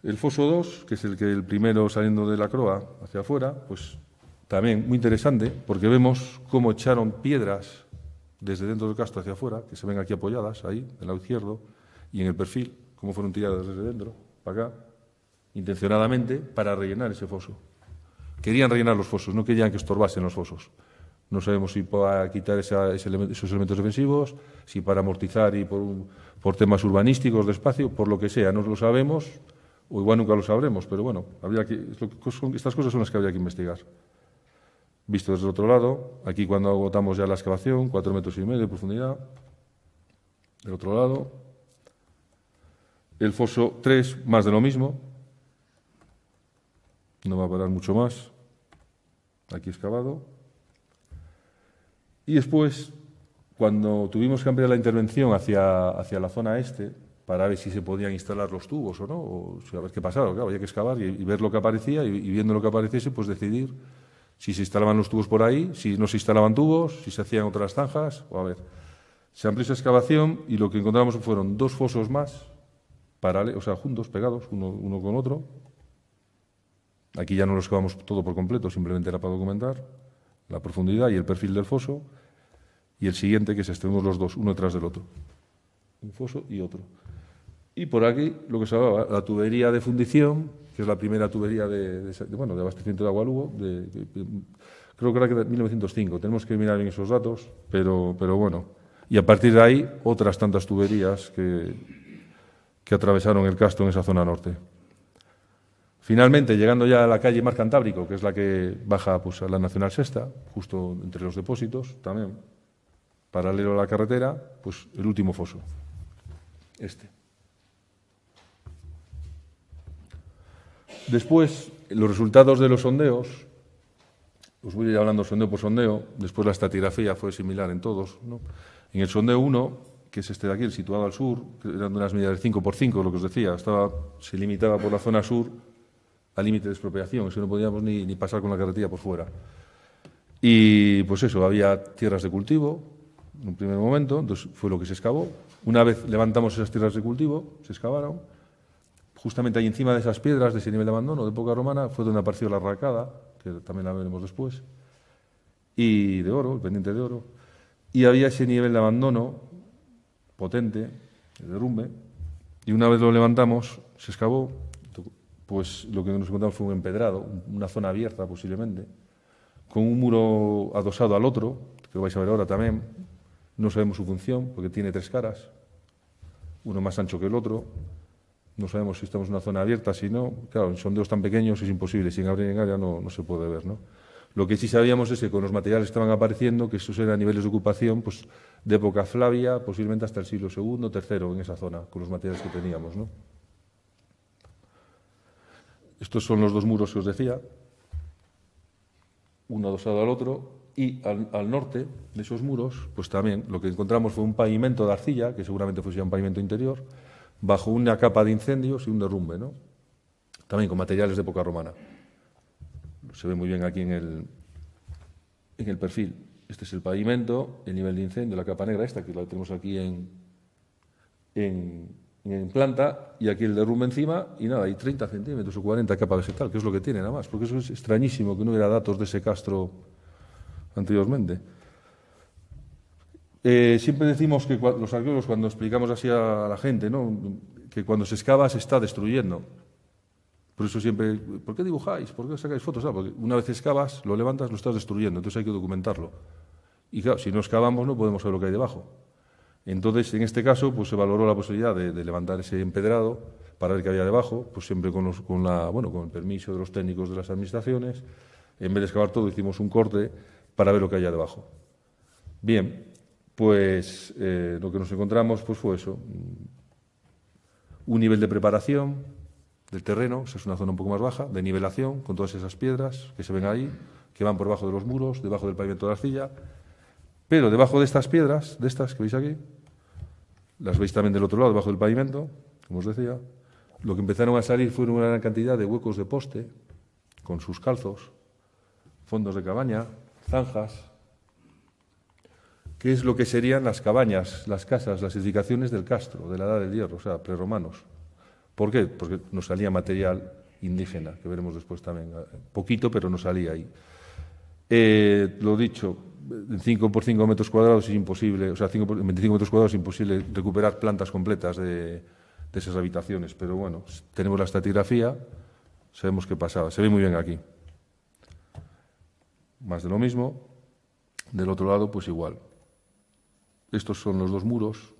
El foso 2, que es el primero saliendo de la croa hacia afuera, pues también muy interesante, porque vemos cómo echaron piedras desde dentro del casto hacia afuera, que se ven aquí apoyadas, ahí, del lado izquierdo, y en el perfil, cómo fueron tiradas desde dentro, para acá, intencionadamente, para rellenar ese foso. Querían rellenar los fosos, no querían que estorbasen los fosos. No sabemos si para quitar esos elementos defensivos, si para amortizar y por temas urbanísticos de espacio, por lo que sea, no lo sabemos, o igual nunca lo sabremos, pero bueno, estas cosas son las que habría que investigar. Visto desde el otro lado, aquí cuando agotamos ya la excavación, 4,5 metros de profundidad. Del otro lado, el foso 3, más de lo mismo. No va a parar mucho más. aquí excavado. Y después, cuando tuvimos que ampliar la intervención hacia la zona este, para ver si se podían instalar los tubos o no, o a ver qué pasaba, claro, había que excavar y ver lo que aparecía, y viendo lo que apareciese, pues decidir si se instalaban los tubos por ahí, si no se instalaban tubos, si se hacían otras zanjas, o a ver. Se amplió esa excavación y lo que encontramos fueron 2 fosos más, o sea, juntos, pegados, uno con otro. Aquí ya no lo excavamos todo por completo, simplemente era para documentar la profundidad y el perfil del foso. Y el siguiente, que es este, tenemos los dos, uno detrás del otro. Un foso y otro. Y por aquí, lo que se llamaba la tubería de fundición, que es la primera tubería de abastecimiento de agua Lugo, creo que era de 1905. Tenemos que mirar en esos datos, pero bueno. Y a partir de ahí, otras tantas tuberías que atravesaron el Castro en esa zona norte. Finalmente, llegando ya a la calle Mar Cantábrico, que es la que baja pues, a la Nacional Sexta, justo entre los depósitos, también paralelo a la carretera, pues el último foso, este. Después, los resultados de los sondeos, os voy a ir hablando sondeo por sondeo, después la estratigrafía fue similar en todos, ¿no? En el sondeo 1, que es este de aquí, el situado al sur, que eran unas medidas de 5x5, lo que os decía, se limitaba por la zona sur al límite de expropiación, eso no podíamos ni pasar con la carretera por fuera. Y pues eso, había tierras de cultivo en un primer momento, entonces fue lo que se excavó. Una vez levantamos esas tierras de cultivo, se excavaron. Justamente ahí encima de esas piedras, de ese nivel de abandono de época romana, fue donde apareció la arracada, que también la veremos después, y de oro, el pendiente de oro. Y había ese nivel de abandono potente, el derrumbe, y una vez lo levantamos, se excavó, pues lo que nos encontramos fue un empedrado, una zona abierta posiblemente, con un muro adosado al otro, que lo vais a ver ahora también. No sabemos su función, porque tiene 3 caras, uno más ancho que el otro. No sabemos si estamos en una zona abierta, si no. Claro, en sondeos tan pequeños es imposible, sin abrir en área no se puede ver, ¿no? Lo que sí sabíamos es que con los materiales que estaban apareciendo, que esos eran niveles de ocupación pues, de época Flavia, posiblemente hasta el siglo II, III, en esa zona, con los materiales que teníamos, ¿no? Estos son los 2 muros que os decía, uno adosado al otro, y al norte de esos muros, pues también lo que encontramos fue un pavimento de arcilla, que seguramente fuese un pavimento interior, bajo una capa de incendios y un derrumbe, ¿no? También con materiales de época romana. Se ve muy bien aquí en el perfil. Este es el pavimento, el nivel de incendio, la capa negra esta, que la tenemos aquí en planta, y aquí el derrumbe encima, y nada, hay 30 centímetros o 40 capa vegetal, que es lo que tiene nada más, porque eso es extrañísimo que no hubiera datos de ese castro anteriormente. Siempre decimos que los arqueólogos, cuando explicamos así a la gente, ¿no?, que cuando se excava se está destruyendo. Por eso siempre, ¿por qué dibujáis? ¿Por qué sacáis fotos? Porque una vez excavas, lo levantas, lo estás destruyendo, entonces hay que documentarlo. Y claro, si no excavamos no podemos saber lo que hay debajo. Entonces, en este caso, pues se valoró la posibilidad de levantar ese empedrado para ver qué había debajo, pues siempre con el permiso de los técnicos de las administraciones. En vez de excavar todo, hicimos un corte para ver lo que había debajo. Bien, pues lo que nos encontramos pues fue eso, un nivel de preparación del terreno, esa es una zona un poco más baja, de nivelación, con todas esas piedras que se ven ahí, que van por debajo de los muros, debajo del pavimento de arcilla, pero debajo de estas piedras, de estas que veis aquí, las veis también del otro lado, debajo del pavimento, como os decía, lo que empezaron a salir fueron una gran cantidad de huecos de poste, con sus calzos, fondos de cabaña, zanjas, que es lo que serían las cabañas, las casas, las edificaciones del Castro, de la Edad del Hierro, o sea, prerromanos. ¿Por qué? Porque nos salía material indígena, que veremos después también. Poquito, pero nos salía ahí. Lo dicho, en 5 por 5 metros cuadrados es imposible, o sea, en 25 metros cuadrados es imposible recuperar plantas completas de esas habitaciones, pero bueno, tenemos la estratigrafía, sabemos qué pasaba. Se ve muy bien aquí. Más de lo mismo. Del otro lado, pues igual. Estos son los 2 muros.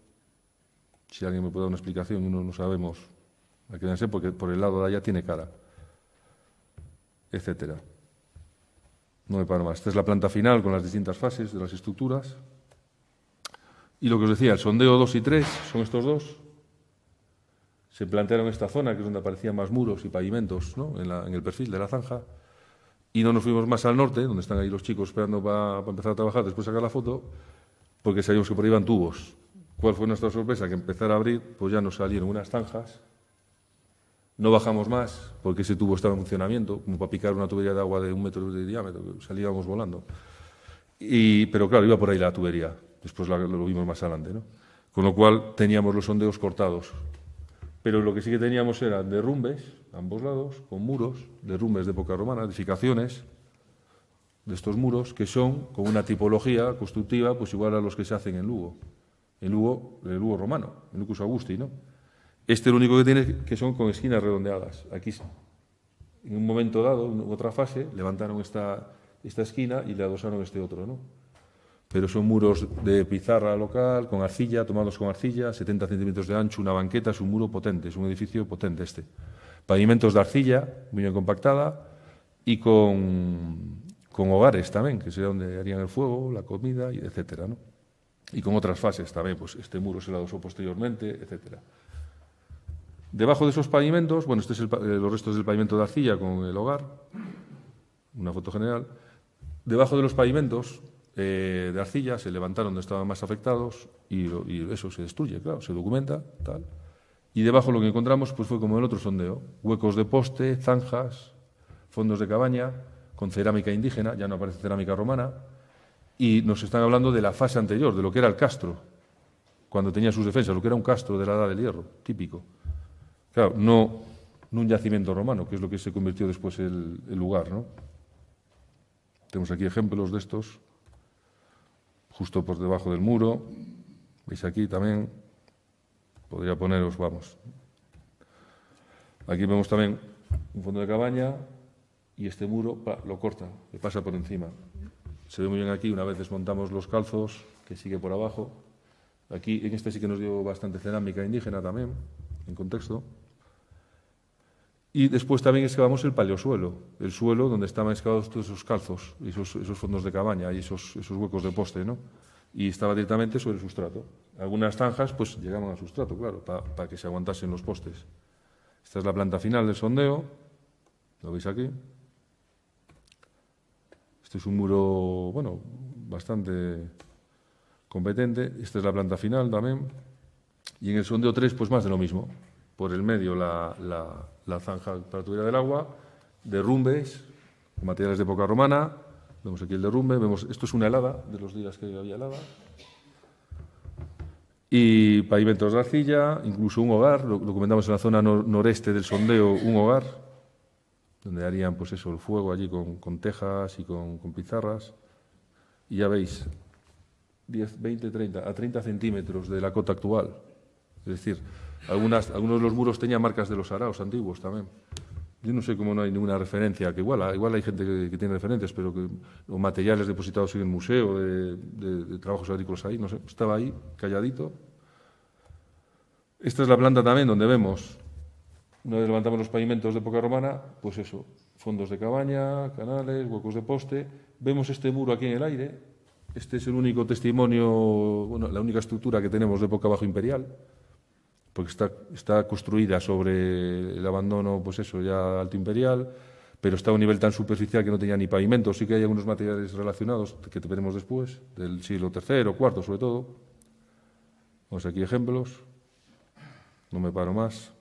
Si alguien me puede dar una explicación y no sabemos, quédense porque por el lado de allá tiene cara, etcétera. No me paro más. Esta es la planta final con las distintas fases de las estructuras. Y lo que os decía, el sondeo 2 y 3 son estos 2. Se plantearon esta zona, que es donde aparecían más muros y pavimentos, ¿no?, en el perfil de la zanja. Y no nos fuimos más al norte, donde están ahí los chicos esperando para empezar a trabajar, después sacar la foto, porque sabíamos que por ahí iban tubos. ¿Cuál fue nuestra sorpresa? Que empezar a abrir, pues ya nos salieron unas zanjas. No bajamos más, porque ese tubo estaba en funcionamiento, como para picar una tubería de agua de 1 metro de diámetro, salíamos volando. Pero claro, iba por ahí la tubería, después lo vimos más adelante, ¿no? Con lo cual teníamos los sondeos cortados. Pero lo que sí que teníamos eran derrumbes, a ambos lados, con muros, derrumbes de época romana, edificaciones de estos muros, que son con una tipología constructiva pues igual a los que se hacen en Lugo. El Lugo romano, el Lucus Augusti, ¿no? Lo único que tiene que son con esquinas redondeadas. Aquí, en un momento dado, en otra fase, levantaron esta esquina y le adosaron este otro, ¿no? Pero son muros de pizarra local, con arcilla, tomados con arcilla, 70 centímetros de ancho, una banqueta, es un muro potente, es un edificio potente este. Pavimentos de arcilla, muy bien compactada, y con hogares también, que sería donde harían el fuego, la comida, etcétera, ¿no? Y con otras fases también, pues este muro se lo adosó posteriormente, etcétera. Debajo de esos pavimentos, bueno, este es los restos del pavimento de arcilla con el hogar, una foto general. Debajo de los pavimentos de arcilla se levantaron donde estaban más afectados y eso se destruye, claro, se documenta, tal. Y debajo lo que encontramos pues fue como el otro sondeo, huecos de poste, zanjas, fondos de cabaña, con cerámica indígena, ya no aparece cerámica romana, y nos están hablando de la fase anterior, de lo que era el castro, cuando tenía sus defensas, lo que era un castro de la Edad del Hierro, típico. Claro, no un yacimiento romano, que es lo que se convirtió después el lugar, ¿no? Tenemos aquí ejemplos de estos, justo por debajo del muro. Veis aquí también, podría poneros, vamos. Aquí vemos también un fondo de cabaña y este muro lo corta, le pasa por encima. Se ve muy bien aquí, una vez desmontamos los calzos, que sigue por abajo. Aquí, en este sí que nos dio bastante cerámica indígena también, en contexto. Y después también excavamos el paleosuelo, el suelo donde estaban excavados todos esos calzos, esos fondos de cabaña y esos huecos de poste, ¿no? Y estaba directamente sobre el sustrato. Algunas zanjas, pues, llegaban al sustrato, claro, para que se aguantasen los postes. Esta es la planta final del sondeo, lo veis aquí. Este es un muro, bueno, bastante competente. Esta es la planta final también. Y en el sondeo 3, pues más de lo mismo. Por el medio la zanja para tubería del agua, derrumbes, materiales de época romana, vemos aquí el derrumbe, vemos, esto es una helada, de los días que había helada, y pavimentos de arcilla, incluso un hogar, lo comentamos en la zona noreste del sondeo, un hogar, donde harían pues eso, el fuego allí con tejas y con pizarras, y ya veis, 10, 20, 30, a 30 centímetros de la cota actual, es decir, algunos de los muros tenían marcas de los araos antiguos también. Yo no sé cómo no hay ninguna referencia, que igual hay gente que tiene referencias, pero que los materiales depositados en el museo de trabajos agrícolas ahí, no sé, estaba ahí, calladito. Esta es la planta también donde vemos, una vez levantamos los pavimentos de época romana, pues eso, fondos de cabaña, canales, huecos de poste. Vemos este muro aquí en el aire. Este es el único testimonio, bueno, la única estructura que tenemos de época bajo imperial, porque está construida sobre el abandono, pues eso, ya alto imperial, pero está a un nivel tan superficial que no tenía ni pavimento. Sí que hay algunos materiales relacionados que veremos después, del siglo III o IV sobre todo. Vamos aquí ejemplos, no me paro más.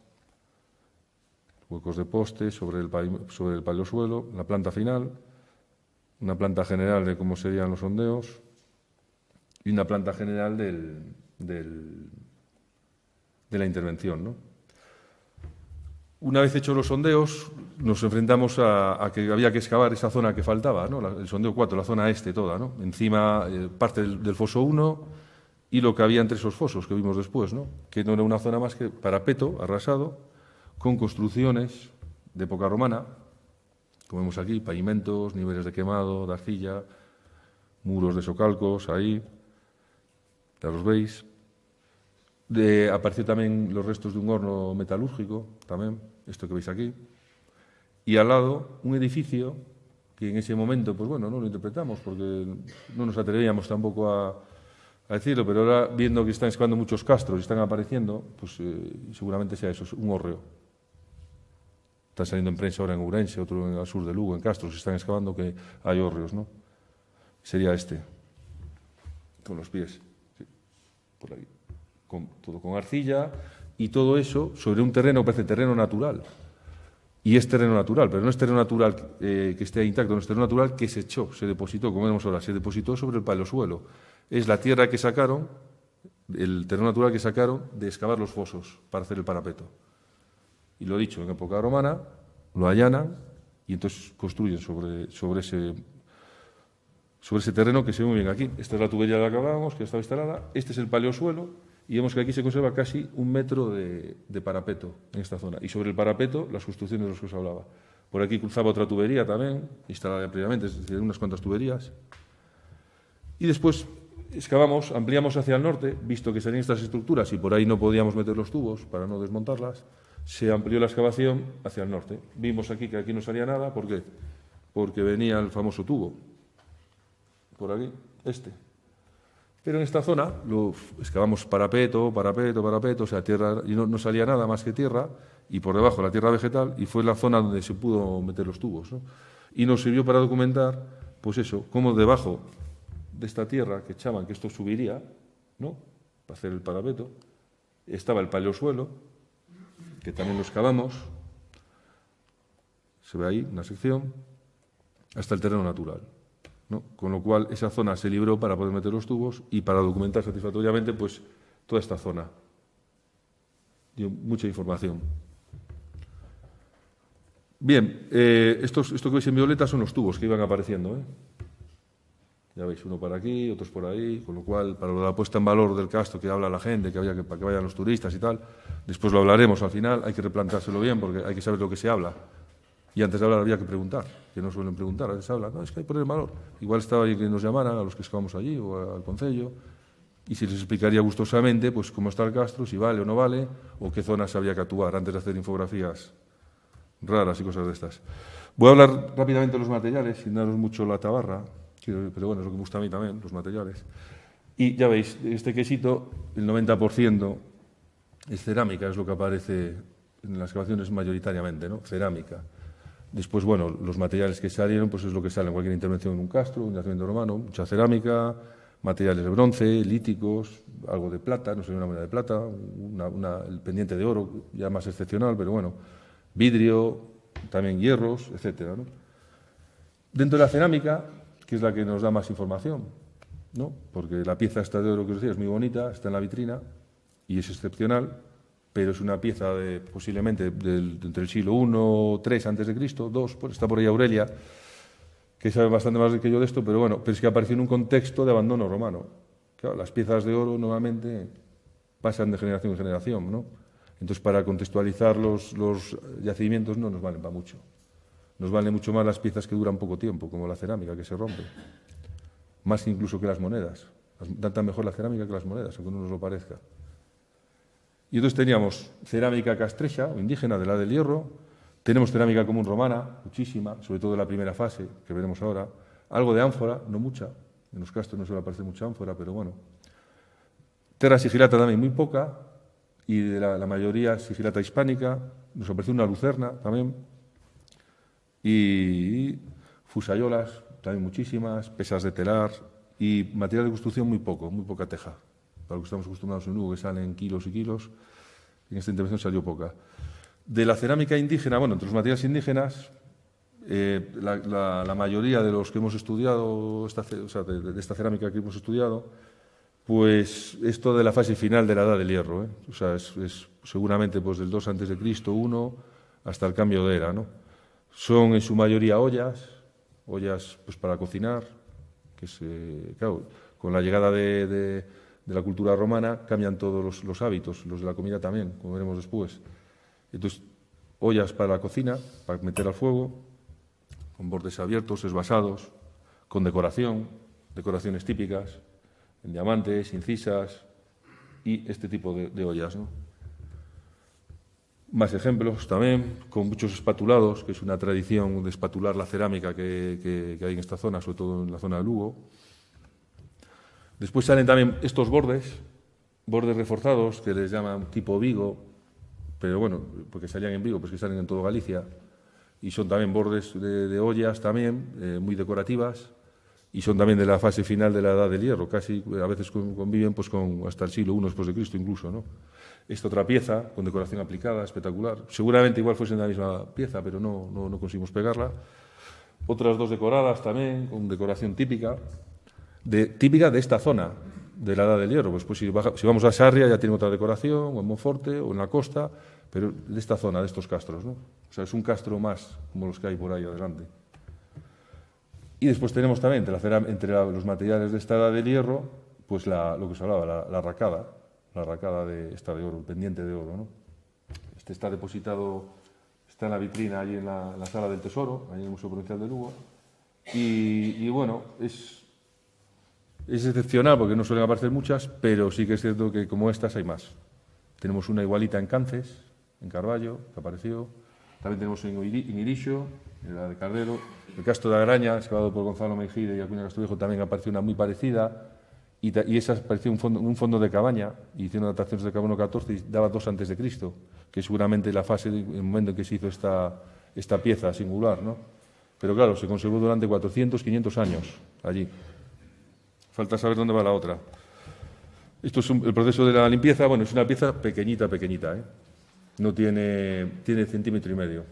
Huecos de poste sobre el paleosuelo, la planta final, una planta general de cómo serían los sondeos y una planta general de la intervención, ¿no? Una vez hechos los sondeos, nos enfrentamos a que había que excavar esa zona que faltaba, ¿no? El sondeo 4, la zona este toda, ¿no? Encima parte del foso 1 y lo que había entre esos fosos que vimos después, ¿no? Que no era una zona más que parapeto, arrasado, con construcciones de época romana, como vemos aquí, pavimentos, niveles de quemado, de arcilla, muros de socalcos, ahí, ya los veis. Apareció también los restos de un horno metalúrgico, también, esto que veis aquí. Y al lado, un edificio que en ese momento, pues bueno, no lo interpretamos porque no nos atrevíamos tampoco a decirlo, pero ahora, viendo que están excavando muchos castros y están apareciendo, pues seguramente sea eso, un hórreo. Está saliendo en prensa ahora en Ourense, otro al sur de Lugo, en Castro, se están excavando que hay hórreos, ¿no? Sería este, con los pies, sí, por ahí, todo con arcilla y todo eso sobre un terreno, parece terreno natural. Y es terreno natural, pero no es terreno natural que esté intacto, no es terreno natural que se echó, se depositó, como vemos ahora, se depositó sobre el paleosuelo. Es la tierra que sacaron, el terreno natural que sacaron de excavar los fosos para hacer el parapeto. Y lo dicho, en época romana, lo allanan y entonces construyen sobre ese terreno que se ve muy bien aquí. Esta es la tubería de la que hablábamos, que estaba instalada. Este es el paleosuelo y vemos que aquí se conserva casi 1 metro de parapeto en esta zona. Y sobre el parapeto, las construcciones de las que os hablaba. Por aquí cruzaba otra tubería también, instalada previamente, es decir, unas cuantas tuberías. Y después excavamos, ampliamos hacia el norte, visto que salían estas estructuras y por ahí no podíamos meter los tubos para no desmontarlas. Se amplió la excavación hacia el norte. Vimos aquí que aquí no salía nada. ¿Por qué? Porque venía el famoso tubo. Por aquí, este. Pero en esta zona lo excavamos parapeto, o sea, tierra, y no salía nada más que tierra, y por debajo la tierra vegetal, y fue la zona donde se pudo meter los tubos, ¿no? Y nos sirvió para documentar, pues eso, cómo debajo de esta tierra que echaban que esto subiría, ¿no?, para hacer el parapeto, estaba el paleosuelo, que también lo excavamos, se ve ahí una sección, hasta el terreno natural, ¿no? Con lo cual esa zona se libró para poder meter los tubos y para documentar satisfactoriamente pues toda esta zona. Dio mucha información. Bien, esto que veis en violeta son los tubos que iban apareciendo, ¿eh? Ya veis, uno para aquí, otros por ahí, con lo cual, para la puesta en valor del Castro que habla la gente, para que vayan los turistas y tal, después lo hablaremos al final, hay que replantárselo bien porque hay que saber lo que se habla. Y antes de hablar había que preguntar, que no suelen preguntar, a veces hablan, no, es que hay que poner en valor. Igual estaba ahí que nos llamaran a los que excavamos allí o al concello, y se les explicaría gustosamente pues cómo está el Castro, si vale o no vale, o qué zonas había que actuar antes de hacer infografías raras y cosas de estas. Voy a hablar rápidamente de los materiales, sin daros mucho la tabarra, pero bueno, es lo que me gusta a mí también, los materiales. Y ya veis, este quesito, el 90% es cerámica, es lo que aparece en las excavaciones mayoritariamente, ¿no? Cerámica. Después, bueno, los materiales que salieron, pues es lo que sale en cualquier intervención en un castro, un yacimiento romano, mucha cerámica, materiales de bronce, líticos, algo de plata, no sé, una moneda de plata, el pendiente de oro, ya más excepcional, pero bueno, vidrio, también hierros, etcétera, ¿no? Dentro de la cerámica, que es la que nos da más información, ¿no? Porque la pieza esta de oro que os decía es muy bonita, está en la vitrina y es excepcional, pero es una pieza posiblemente entre el siglo I o III antes de Cristo, II, está por ahí Aurelia, que sabe bastante más que yo de esto, pero bueno, pero es que apareció en un contexto de abandono romano. Claro, las piezas de oro normalmente pasan de generación en generación, ¿no? Entonces, para contextualizar los yacimientos no nos valen para mucho. Nos valen mucho más las piezas que duran poco tiempo, como la cerámica, que se rompe. Más incluso que las monedas. Dan mejor la cerámica que las monedas, aunque no nos lo parezca. Y entonces teníamos cerámica castrecha o indígena de la del Hierro, tenemos cerámica común romana, muchísima, sobre todo en la primera fase, que veremos ahora, algo de ánfora, no mucha, en los castros no suele aparecer mucha ánfora, pero bueno. Terra sigilata también muy poca, y de la mayoría sigilata hispánica, nos apareció una lucerna también, y fusayolas, también muchísimas, pesas de telar, y material de construcción muy poca teja. Para lo que estamos acostumbrados en Lugo, que salen kilos y kilos, en esta intervención salió poca. De la cerámica indígena, bueno, entre los materiales indígenas, la mayoría de los que hemos estudiado, de esta cerámica que hemos estudiado, pues esto de la fase final de la Edad del Hierro, ¿eh? O sea, es seguramente pues, del 2 a.C., 1, hasta el cambio de era, ¿no? Son en su mayoría ollas pues, para cocinar, que claro, con la llegada de la cultura romana cambian todos los hábitos, los de la comida también, como veremos después. Entonces, ollas para la cocina, para meter al fuego, con bordes abiertos, esvasados, con decoraciones típicas, en diamantes, incisas y este tipo de ollas, ¿no? Más ejemplos también, con muchos espatulados, que es una tradición de espatular la cerámica que hay en esta zona, sobre todo en la zona de Lugo. Después salen también estos bordes reforzados, que les llaman tipo Vigo, pero bueno, porque salían en Vigo, pues que salen en todo Galicia, y son también bordes de ollas también, muy decorativas, y son también de la fase final de la Edad del Hierro, casi a veces conviven pues, con hasta el siglo I después de Cristo incluso, ¿no? Esta otra pieza, con decoración aplicada, espectacular. Seguramente igual fuese la misma pieza, pero no conseguimos pegarla. Otras dos decoradas también, con decoración típica de esta zona de la Edad del Hierro. Pues si vamos a Sarria ya tiene otra decoración, o en Monforte, o en la costa, pero de esta zona, de estos castros, ¿no? O sea, es un castro más, como los que hay por ahí adelante. Y después tenemos también, entre los materiales de esta Edad del Hierro, pues lo que os hablaba, la arracada de esta de oro, el pendiente de oro, ¿no? Este está depositado, está en la vitrina allí en la sala del Tesoro, ahí en el Museo Provincial de Lugo, y bueno, es excepcional porque no suelen aparecer muchas, pero sí que es cierto que como estas hay más. Tenemos una igualita en Cances, en Carballo, que apareció, también tenemos en Irixo, en la de Cardero, el Castro de Agraña, excavado por Gonzalo Mejide y Acuña Castroviejo, también apareció una muy parecida, y esa apareció un fondo de cabaña, y hicieron adaptaciones de carbono 14 y daba 2 a.C., que seguramente la fase, el momento en que se hizo esta pieza singular, ¿no? Pero claro, se conservó durante 400, 500 años allí. Falta saber dónde va la otra. Esto es el proceso de la limpieza. Bueno, es una pieza pequeñita, ¿eh? No tiene centímetro y medio.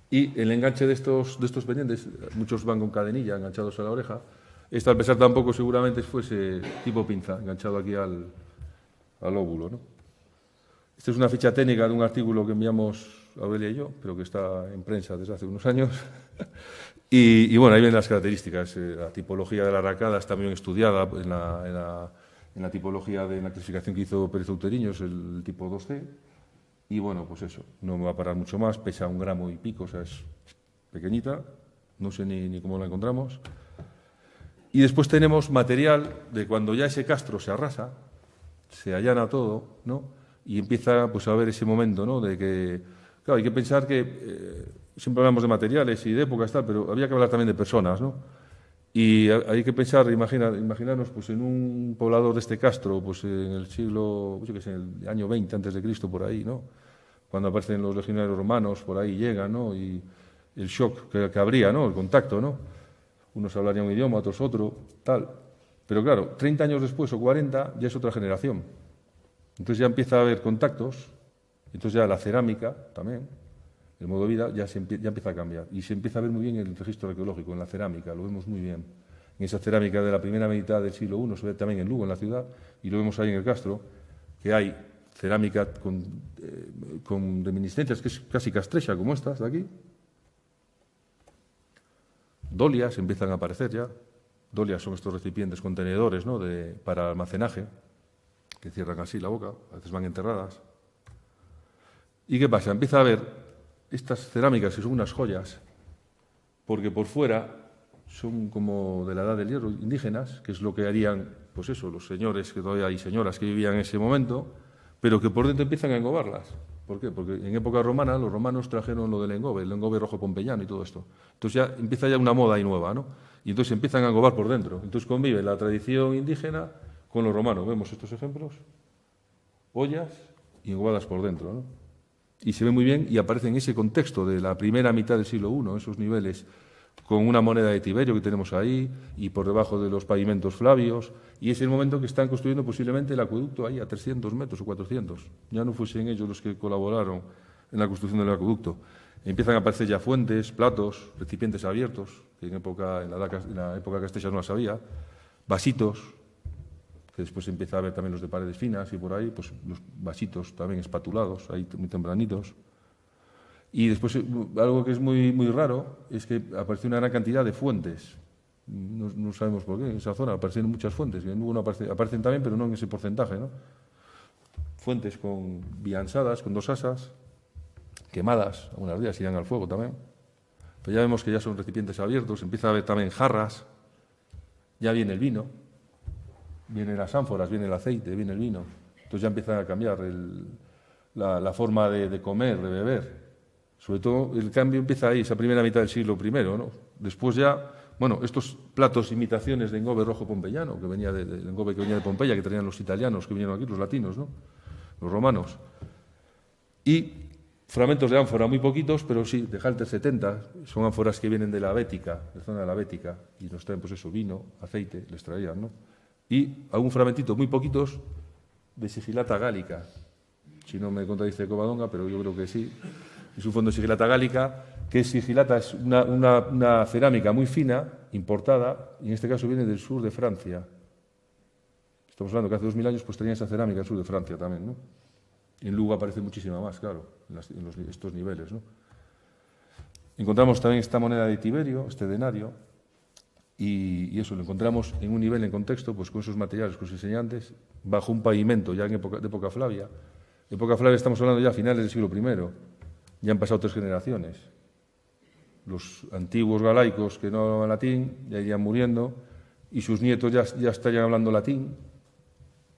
Y el enganche de estos pendientes, muchos van con cadenilla enganchados a la oreja. Esta, al pesar tampoco, seguramente fuese tipo pinza, enganchado aquí al óvulo, ¿no? Esta es una ficha técnica de un artículo que enviamos Aurelia y yo, pero que está en prensa desde hace unos años. Y bueno, ahí vienen las características. La tipología de la arracada está muy bien estudiada en la tipología de la clasificación que hizo Pérez Outeriños, el tipo 2C. Y bueno, pues eso, no me va a parar mucho más, pesa 1 gramo y pico, o sea, es pequeñita, no sé ni cómo la encontramos. Y después tenemos material de cuando ya ese castro se arrasa, se allana todo, ¿no? Y empieza pues, a haber ese momento, ¿no? De que, claro, hay que pensar que siempre hablamos de materiales y de épocas, tal, pero había que hablar también de personas, ¿no? Y hay que pensar, imaginarnos pues, en un poblador de este castro, pues en el siglo, yo qué sé, en el año 20 a.C., por ahí, ¿no? Cuando aparecen los legionarios romanos, por ahí llegan, ¿no? Y el shock que habría, ¿no? El contacto, ¿no? Unos hablarían un idioma, otros otro, tal. Pero claro, 30 años después o 40 ya es otra generación. Entonces ya empieza a haber contactos, entonces ya la cerámica también, el modo de vida ya empieza a cambiar. Y se empieza a ver muy bien en el registro arqueológico, en la cerámica, lo vemos muy bien. En esa cerámica de la primera mitad del siglo I, se ve también en Lugo, en la ciudad, y lo vemos ahí en el Castro, que hay cerámica con reminiscencias, que es casi castrecha, como estas de aquí. Dolias empiezan a aparecer ya. Dolias son estos recipientes contenedores, ¿no? Para almacenaje, que cierran así la boca, a veces van enterradas. ¿Y qué pasa? Empieza a haber estas cerámicas que son unas joyas, porque por fuera son como de la Edad del Hierro, indígenas, que es lo que harían, pues eso, los señores, que todavía hay señoras que vivían en ese momento, pero que por dentro empiezan a engobarlas. ¿Por qué? Porque en época romana los romanos trajeron lo del engobe, el engobe rojo pompeyano y todo esto. Entonces ya empieza ya una moda ahí nueva, ¿no? Y entonces empiezan a engobar por dentro. Entonces convive la tradición indígena con los romanos. Vemos estos ejemplos, ollas y engobadas por dentro, ¿no? Y se ve muy bien y aparece en ese contexto de la primera mitad del siglo I, esos niveles, con una moneda de Tiberio que tenemos ahí y por debajo de los pavimentos flavios, y es el momento que están construyendo posiblemente el acueducto ahí a 300 metros o 400. Ya no fuesen ellos los que colaboraron en la construcción del acueducto. Empiezan a aparecer ya fuentes, platos, recipientes abiertos, que en la época castellana no las había, vasitos, que después empieza a ver también los de paredes finas y por ahí, pues los vasitos también espatulados, ahí muy tempranitos. Y después, algo que es muy, muy raro, es que aparece una gran cantidad de fuentes. No sabemos por qué, en esa zona aparecen muchas fuentes, y en Lugo aparecen también, pero no en ese porcentaje, ¿no? Fuentes con biansadas, con 2 asas, quemadas, algunas días irán al fuego también. Pero ya vemos que ya son recipientes abiertos, empieza a haber también jarras, ya viene el vino, vienen las ánforas, viene el aceite, viene el vino. Entonces ya empieza a cambiar la forma de comer, de beber. Sobre todo el cambio empieza ahí, esa primera mitad del siglo I, ¿no? Después ya, bueno, estos platos, imitaciones de engobe rojo pompeyano, que venía del engobe que venía de Pompeya, que traían los italianos, que vinieron aquí, los latinos, ¿no? Los romanos. Y fragmentos de ánfora muy poquitos, pero sí, de Halter 70, son ánforas que vienen de la Bética, de la zona de la Bética, y nos traen, pues eso, vino, aceite, les traían, ¿no? Y algún fragmentito, muy poquitos, de Sigillata gallica. Si no me contradice Covadonga, pero yo creo que sí. Es un fondo de Sigillata gallica, que Sigillata es una cerámica muy fina, importada, y en este caso viene del sur de Francia. Estamos hablando que hace 2000 años pues tenían esa cerámica del sur de Francia también, ¿no? En Lugo aparece muchísima más, claro, en estos niveles, ¿no? Encontramos también esta moneda de Tiberio, este denario, y eso lo encontramos en un nivel, en contexto, pues con esos materiales, con esos enseñantes, bajo un pavimento ya de época Flavia. Época Flavia estamos hablando ya a finales del siglo I, ya han pasado 3 generaciones. Los antiguos galaicos que no hablaban latín ya irían muriendo, y sus nietos ya estarían hablando latín,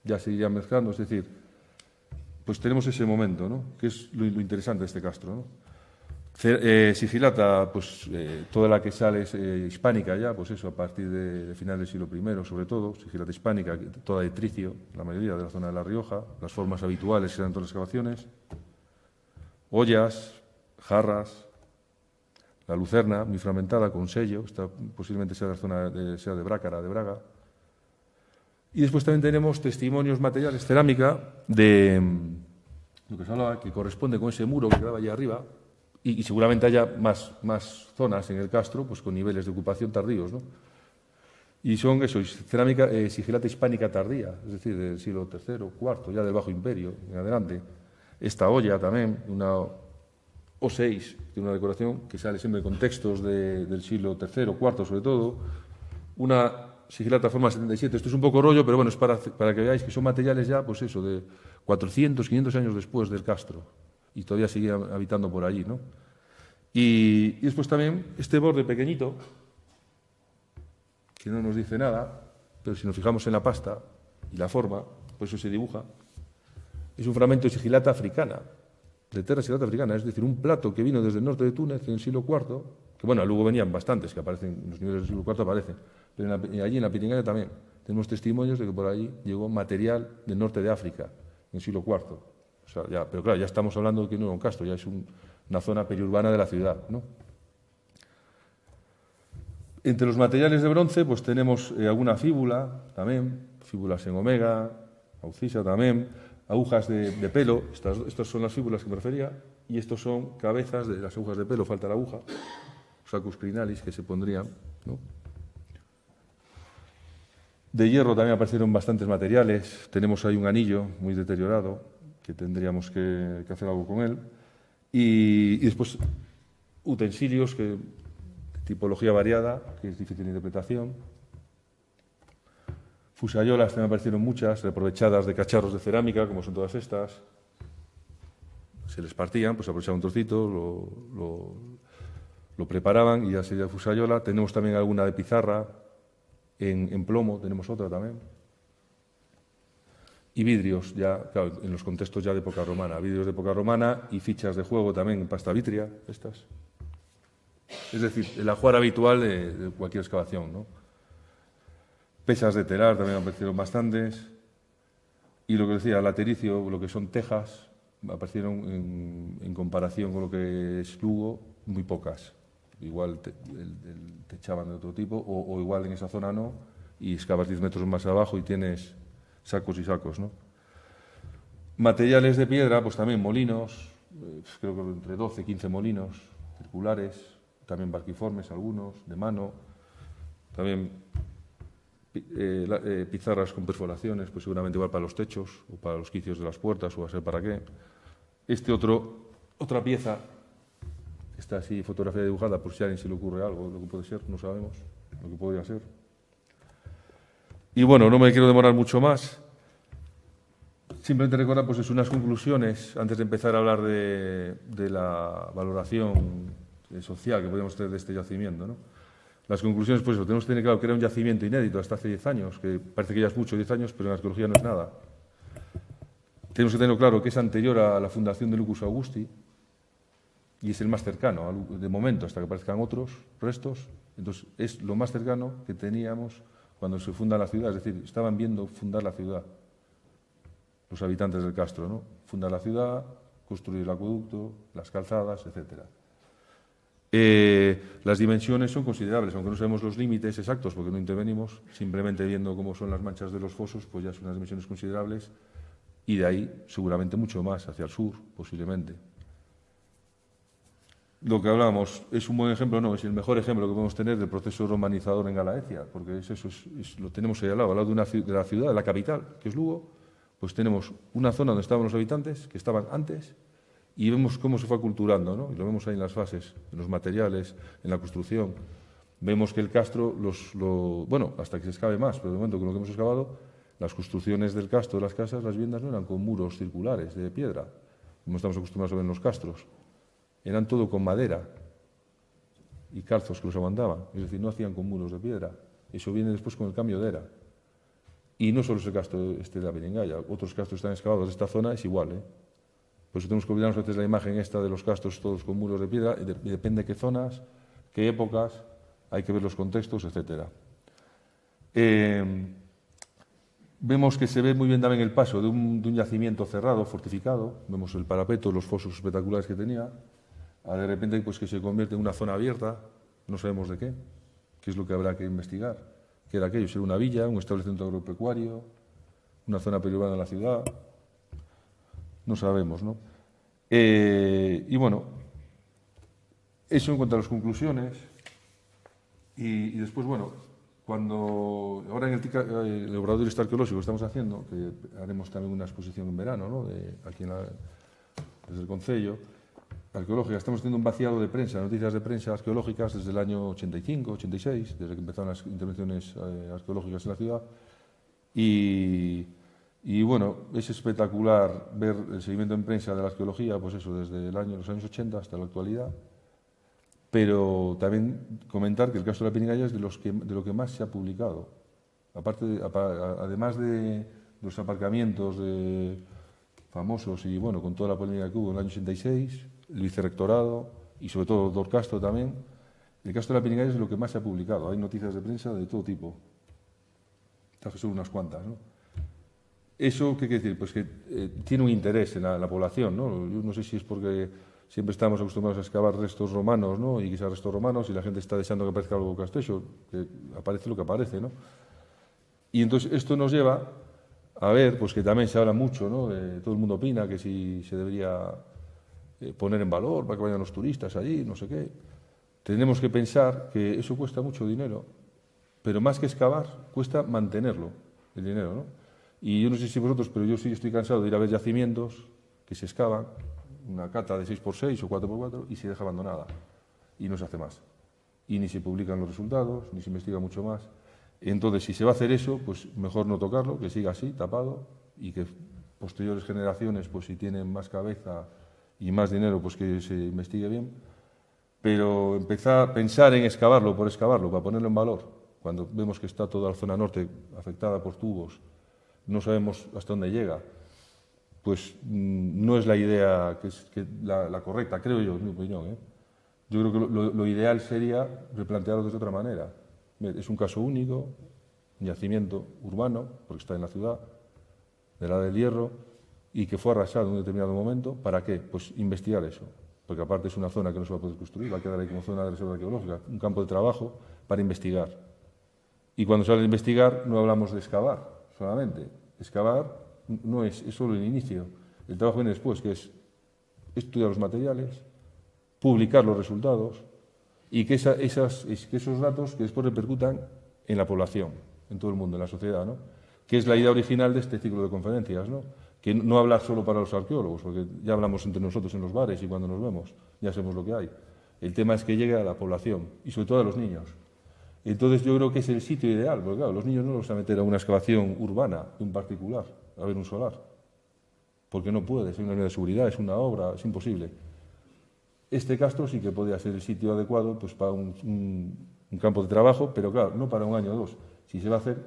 ya se irían mezclando, es decir, pues tenemos ese momento, ¿no? Que es lo interesante de este castro, ¿no? Sigillata, pues toda la que sale es hispánica ya, pues eso, a partir de finales del siglo I, sobre todo, Sigillata hispánica, toda de tricio, la mayoría de la zona de La Rioja, las formas habituales que se dan en todas las excavaciones, ollas, jarras, la lucerna, muy fragmentada, con sello, esta posiblemente sea de la zona sea de Brácara, de Braga. Y después también tenemos testimonios materiales, cerámica, de lo que se hablaba, que corresponde con ese muro que quedaba allá arriba, y seguramente haya más zonas en el castro, pues con niveles de ocupación tardíos, ¿no? Y son eso, cerámica sigilata hispánica tardía, es decir, del siglo III, IV, ya del Bajo Imperio en adelante. Esta olla también, una O6, tiene una decoración que sale siempre con textos del siglo III, IV sobre todo. Una sigilata forma 77, esto es un poco rollo, pero bueno, es para que veáis que son materiales ya, pues eso, de 400, 500 años después del castro, y todavía sigue habitando por allí, ¿no? Y después también este borde pequeñito, que no nos dice nada, pero si nos fijamos en la pasta y la forma, pues eso se dibuja. Es un fragmento de sigilata africana, de terra sigilata africana, es decir, un plato que vino desde el norte de Túnez en el siglo IV, que bueno, luego venían bastantes, que aparecen en los niveles del siglo IV, aparecen, pero allí en la Piringaia también tenemos testimonios de que por allí llegó material del norte de África en el siglo IV. O sea, ya, pero claro, ya estamos hablando de que no era un castro, ya es una zona periurbana de la ciudad, ¿no? Entre los materiales de bronce, pues tenemos alguna fíbula también, fíbulas en omega, aucisa también, agujas de pelo, estas son las fíbulas que me refería, y estos son cabezas de las agujas de pelo, falta la aguja, sacus crinalis que se pondrían, ¿no? De hierro también aparecieron bastantes materiales, tenemos ahí un anillo muy deteriorado, que tendríamos que hacer algo con él, y después utensilios que tipología variada, que es difícil de interpretación. Fusayolas también aparecieron muchas, aprovechadas de cacharros de cerámica, como son todas estas. Se les partían, pues aprovechaban un trocito, lo preparaban y ya sería fusayola. Tenemos también alguna de pizarra, en plomo tenemos otra también. Y vidrios, ya, claro, en los contextos ya de época romana. Vidrios de época romana y fichas de juego también en pasta vitria, estas. Es decir, el ajuar habitual de cualquier excavación, ¿no? Pesas de telar también aparecieron bastantes. Y lo que decía, latericio, lo que son tejas, aparecieron en comparación con lo que es Lugo, muy pocas. Igual te echaban de otro tipo, o igual en esa zona no, y excavas 10 metros más abajo y tienes sacos y sacos, ¿no? Materiales de piedra, pues también molinos, creo que entre 12 y 15 molinos circulares, también barquiformes algunos, de mano, también pizarras con perforaciones, pues seguramente igual para los techos o para los quicios de las puertas o a ser para qué. Otra pieza, está así fotografía dibujada por si a alguien se le ocurre algo, lo que puede ser, no sabemos lo que podría ser. Y bueno, no me quiero demorar mucho más. Simplemente recordar pues unas conclusiones antes de empezar a hablar de la valoración social que podemos tener de este yacimiento, ¿no? Las conclusiones, pues eso, tenemos que tener claro que era un yacimiento inédito hasta hace 10 años, que parece que ya es mucho, 10 años, pero en la arqueología no es nada. Tenemos que tener claro que es anterior a la fundación de Lucus Augusti y es el más cercano, de momento, hasta que aparezcan otros restos. Entonces, es lo más cercano que teníamos cuando se funda la ciudad, es decir, estaban viendo fundar la ciudad los habitantes del castro, ¿no? Fundar la ciudad, construir el acueducto, las calzadas, etc. Las dimensiones son considerables, aunque no sabemos los límites exactos porque no intervenimos, simplemente viendo cómo son las manchas de los fosos, pues ya son unas dimensiones considerables y de ahí seguramente mucho más hacia el sur, posiblemente. Lo que hablamos es un buen ejemplo, no, es el mejor ejemplo que podemos tener del proceso romanizador en Galaecia, porque lo tenemos ahí al lado de la ciudad, de la capital, que es Lugo, pues tenemos una zona donde estaban los habitantes, que estaban antes, y vemos cómo se fue aculturando, ¿no? Y lo vemos ahí en las fases, en los materiales, en la construcción. Vemos que el castro, bueno, hasta que se excave más, pero de momento con lo que hemos excavado, las construcciones del castro de las casas, las viviendas no eran con muros circulares de piedra, como estamos acostumbrados a ver en los castros. Eran todo con madera y calzos que los aguantaban, es decir, no hacían con muros de piedra. Eso viene después con el cambio de era. Y no solo es el castro de la Piringaya, otros castros están excavados de esta zona, es igual, ¿eh? Por eso tenemos que olvidarnos antes de la imagen esta de los castros todos con muros de piedra, y depende de qué zonas, qué épocas, hay que ver los contextos, etc. Vemos que se ve muy bien también el paso de un yacimiento cerrado, fortificado, vemos el parapeto, los fosos espectaculares que tenía, a de repente pues, que se convierte en una zona abierta, no sabemos de qué es lo que habrá que investigar, qué era aquello, si era una villa, un establecimiento agropecuario, una zona periurbana de la ciudad, no sabemos, ¿no? Y bueno, eso en cuanto a las conclusiones, y después, bueno, ahora en el Obrador Arqueológico que estamos haciendo, que haremos también una exposición en verano, ¿no? Aquí desde el Concello, arqueológica, estamos haciendo un vaciado de prensa, noticias de prensa arqueológicas desde el año 85, 86, desde que empezaron las intervenciones arqueológicas en la ciudad. Y bueno, es espectacular ver el seguimiento en prensa de la arqueología, pues eso, desde los años 80 hasta la actualidad. Pero también comentar que el caso de la Piringaya es de lo que más se ha publicado. Además de los aparcamientos famosos y bueno, con toda la polémica que hubo en el año 86, el vicerrectorado y sobre todo Dorcastro también, el caso de la Piringaya es de lo que más se ha publicado. Hay noticias de prensa de todo tipo. Traje solo unas cuantas, ¿no? ¿Eso qué quiere decir? Pues que tiene un interés en la población, ¿no? Yo no sé si es porque siempre estamos acostumbrados a excavar restos romanos, ¿no? Y quizás restos romanos y la gente está deseando que aparezca algo castello, que aparece lo que aparece, ¿no? Y entonces esto nos lleva a ver, pues que también se habla mucho, ¿no? Todo el mundo opina que si se debería poner en valor para que vayan los turistas allí, no sé qué. Tenemos que pensar que eso cuesta mucho dinero, pero más que excavar, cuesta mantenerlo, el dinero, ¿no? Y yo no sé si vosotros, pero yo sí estoy cansado de ir a ver yacimientos que se excavan, una cata de 6x6 o 4x4 y se deja abandonada y no se hace más. Y ni se publican los resultados, ni se investiga mucho más. Entonces, si se va a hacer eso, pues mejor no tocarlo, que siga así, tapado, y que posteriores generaciones, pues si tienen más cabeza y más dinero, pues que se investigue bien. Pero pensar en excavarlo por excavarlo, para ponerlo en valor, cuando vemos que está toda la zona norte afectada por tubos, no sabemos hasta dónde llega, pues no es la idea la correcta, creo yo, es mi opinión, ¿eh? Yo creo que lo ideal sería replantearlo de otra manera. Es un caso único, un yacimiento urbano, porque está en la ciudad, de la del Hierro, y que fue arrasado en un determinado momento. ¿Para qué? Pues investigar eso, porque aparte es una zona que no se va a poder construir, va a quedar ahí como zona de reserva arqueológica, un campo de trabajo para investigar. Y cuando se habla de investigar, no hablamos de excavar solamente. Excavar no es solo el inicio, el trabajo viene después, que es estudiar los materiales, publicar los resultados y que esos datos que después repercutan en la población, en todo el mundo, en la sociedad, ¿no? Que es la idea original de este ciclo de conferencias, ¿no? Que no hablar solo para los arqueólogos, porque ya hablamos entre nosotros en los bares y cuando nos vemos, ya sabemos lo que hay. El tema es que llegue a la población y sobre todo a los niños. Entonces yo creo que es el sitio ideal, porque claro, los niños no los van a meter a una excavación urbana, un particular, a ver un solar, porque no puede, es una medida de seguridad, es una obra, es imposible. Este castro sí que podría ser el sitio adecuado pues, para un campo de trabajo, pero claro, no para un año o dos, si se va a hacer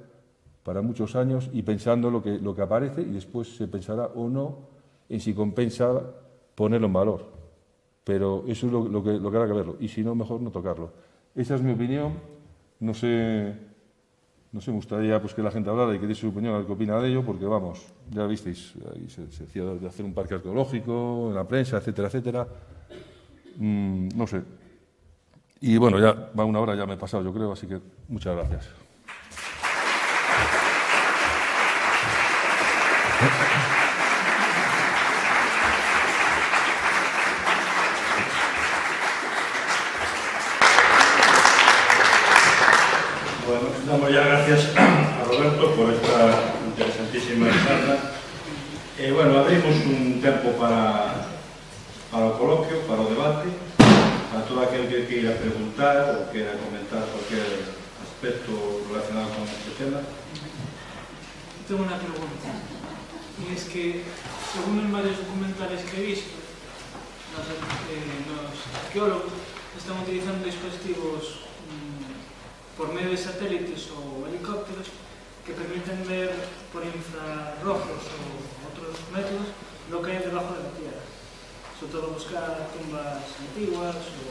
para muchos años y pensando lo que aparece y después se pensará o no en si compensa ponerlo en valor. Pero eso es lo que habrá que verlo, y si no, mejor no tocarlo. Esa es mi opinión. No sé no sé, me gustaría pues, que la gente hablara y que diese su opinión a ver qué opina de ello, porque vamos, ya visteis, ahí se decía de hacer un parque arqueológico, en la prensa, etcétera, etcétera. No sé. Y bueno, ya va una hora, ya me he pasado, yo creo, así que muchas gracias. Bueno, damos ya gracias a Roberto por esta interesantísima charla. Bueno, abrimos un tiempo para o coloquio, para o debate, para todo aquel que queira preguntar ou queira comentar cualquier aspecto relacionado con este tema. Tengo una pregunta, y es que, según en varios documentales que he visto, los arqueólogos están utilizando dispositivos por medio de satélites o helicópteros que permiten ver por infrarrojos o otros métodos lo que hay debajo de la tierra, sobre todo buscar tumbas antiguas o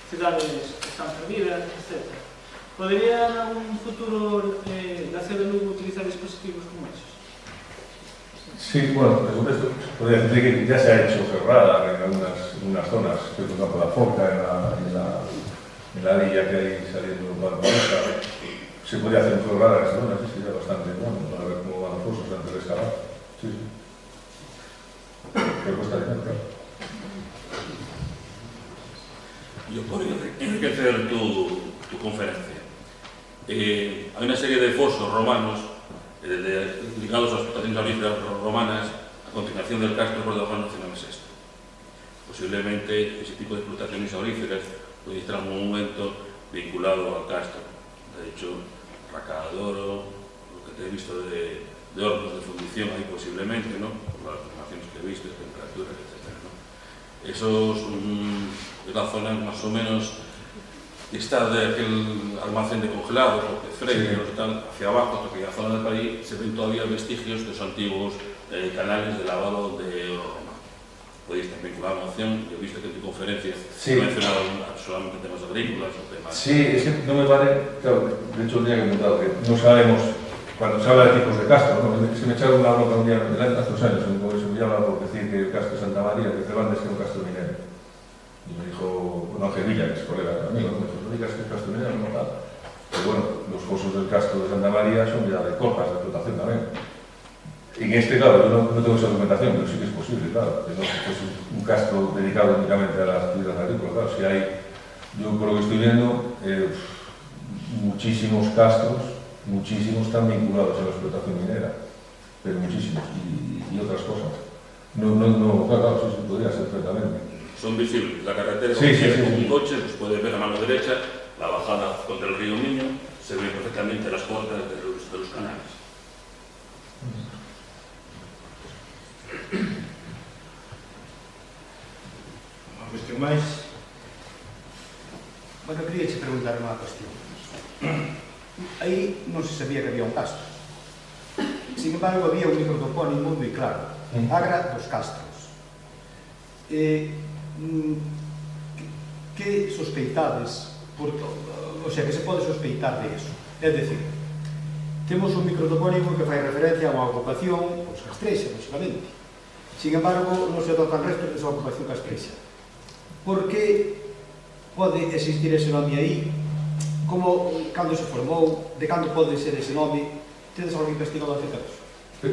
ciudades que están perdidas, etc. ¿Podría en algún futuro la ciudad de Lugo utilizar dispositivos como esos? Sí, bueno, sobre esto podría decir que ya se ha hecho Ferrada en algunas zonas, por ejemplo, la Forca, en la villa que hay saliendo para Palestra. Se podría hacer un Ferrada en esa zona, sí, sería bastante bueno, para ver cómo van los fosos antes de excavar. Sí, sí. Pero cuesta dinero, claro. Yo podría enriquecer tu conferencia. Hay una serie de fosos romanos ligados a las explotaciones auríferas romanas a continuación del Castro por debajo del Nacional VI. Posiblemente ese tipo de explotaciones auríferas puede estar en un momento vinculado al Castro. De hecho, Racada de Oro, lo que te he visto de hornos de fundición ahí posiblemente, ¿no? Por las informaciones que he visto, temperaturas, etc., ¿no? Eso es la zona más o menos que está de aquel almacén de congelados, o de freios, sí, tal, hacia abajo, porque en la zona de París se ven todavía vestigios de los antiguos canales de lavado de oro romano. Podéis también vincular una opción. Yo he visto que en tu conferencia sí, he mencionado solamente temas agrícolas o temas... Sí, es que no me vale, claro, de hecho el día que he comentado que no sabemos, cuando se habla de tipos de castro, ¿no? Se me echaron una bronca un día hace 2 años, en el se me llama por decir que el castro de Santa María, que Cervantes es un castro minero. Y me dijo, bueno, Ángel Villa, que es colega amigo, me dijo, no digas que el castro minero no nada. Pero bueno, los fosos del castro de Santa María son ya de copas de explotación también. En este, claro, yo no tengo esa documentación, pero sí que es posible, claro, que no es un castro dedicado únicamente a las actividades agrícolas. Claro, si hay, yo por lo que estoy viendo, muchísimos castros, muchísimos están vinculados a la explotación minera, pero muchísimos, y otras cosas. Claro, sí, podría ser perfectamente. Son visibles, la carretera, sí, con un coche, pues puede ver a mano derecha, la bajada contra el río Miño, se ven perfectamente las puertas de los canales. Unha cuestión máis? Bueno, quería che preguntar unha cuestión. Aí non se sabía que había un castro. Sin embargo, había un microtopónimo moi claro. Agra dos Castros. Que sospeitades? O sea, que se pode sospeitar de eso? É dicir, temos un microtopónimo que fai referencia a unha ocupación castrexa, lógicamente. Sin embargo, non se atopan restos desa ocupación castrexa. Por que pode existir ese nome aí? Como, cando se formou? De cando pode ser ese nome? Tedes algo investigado acerca disso?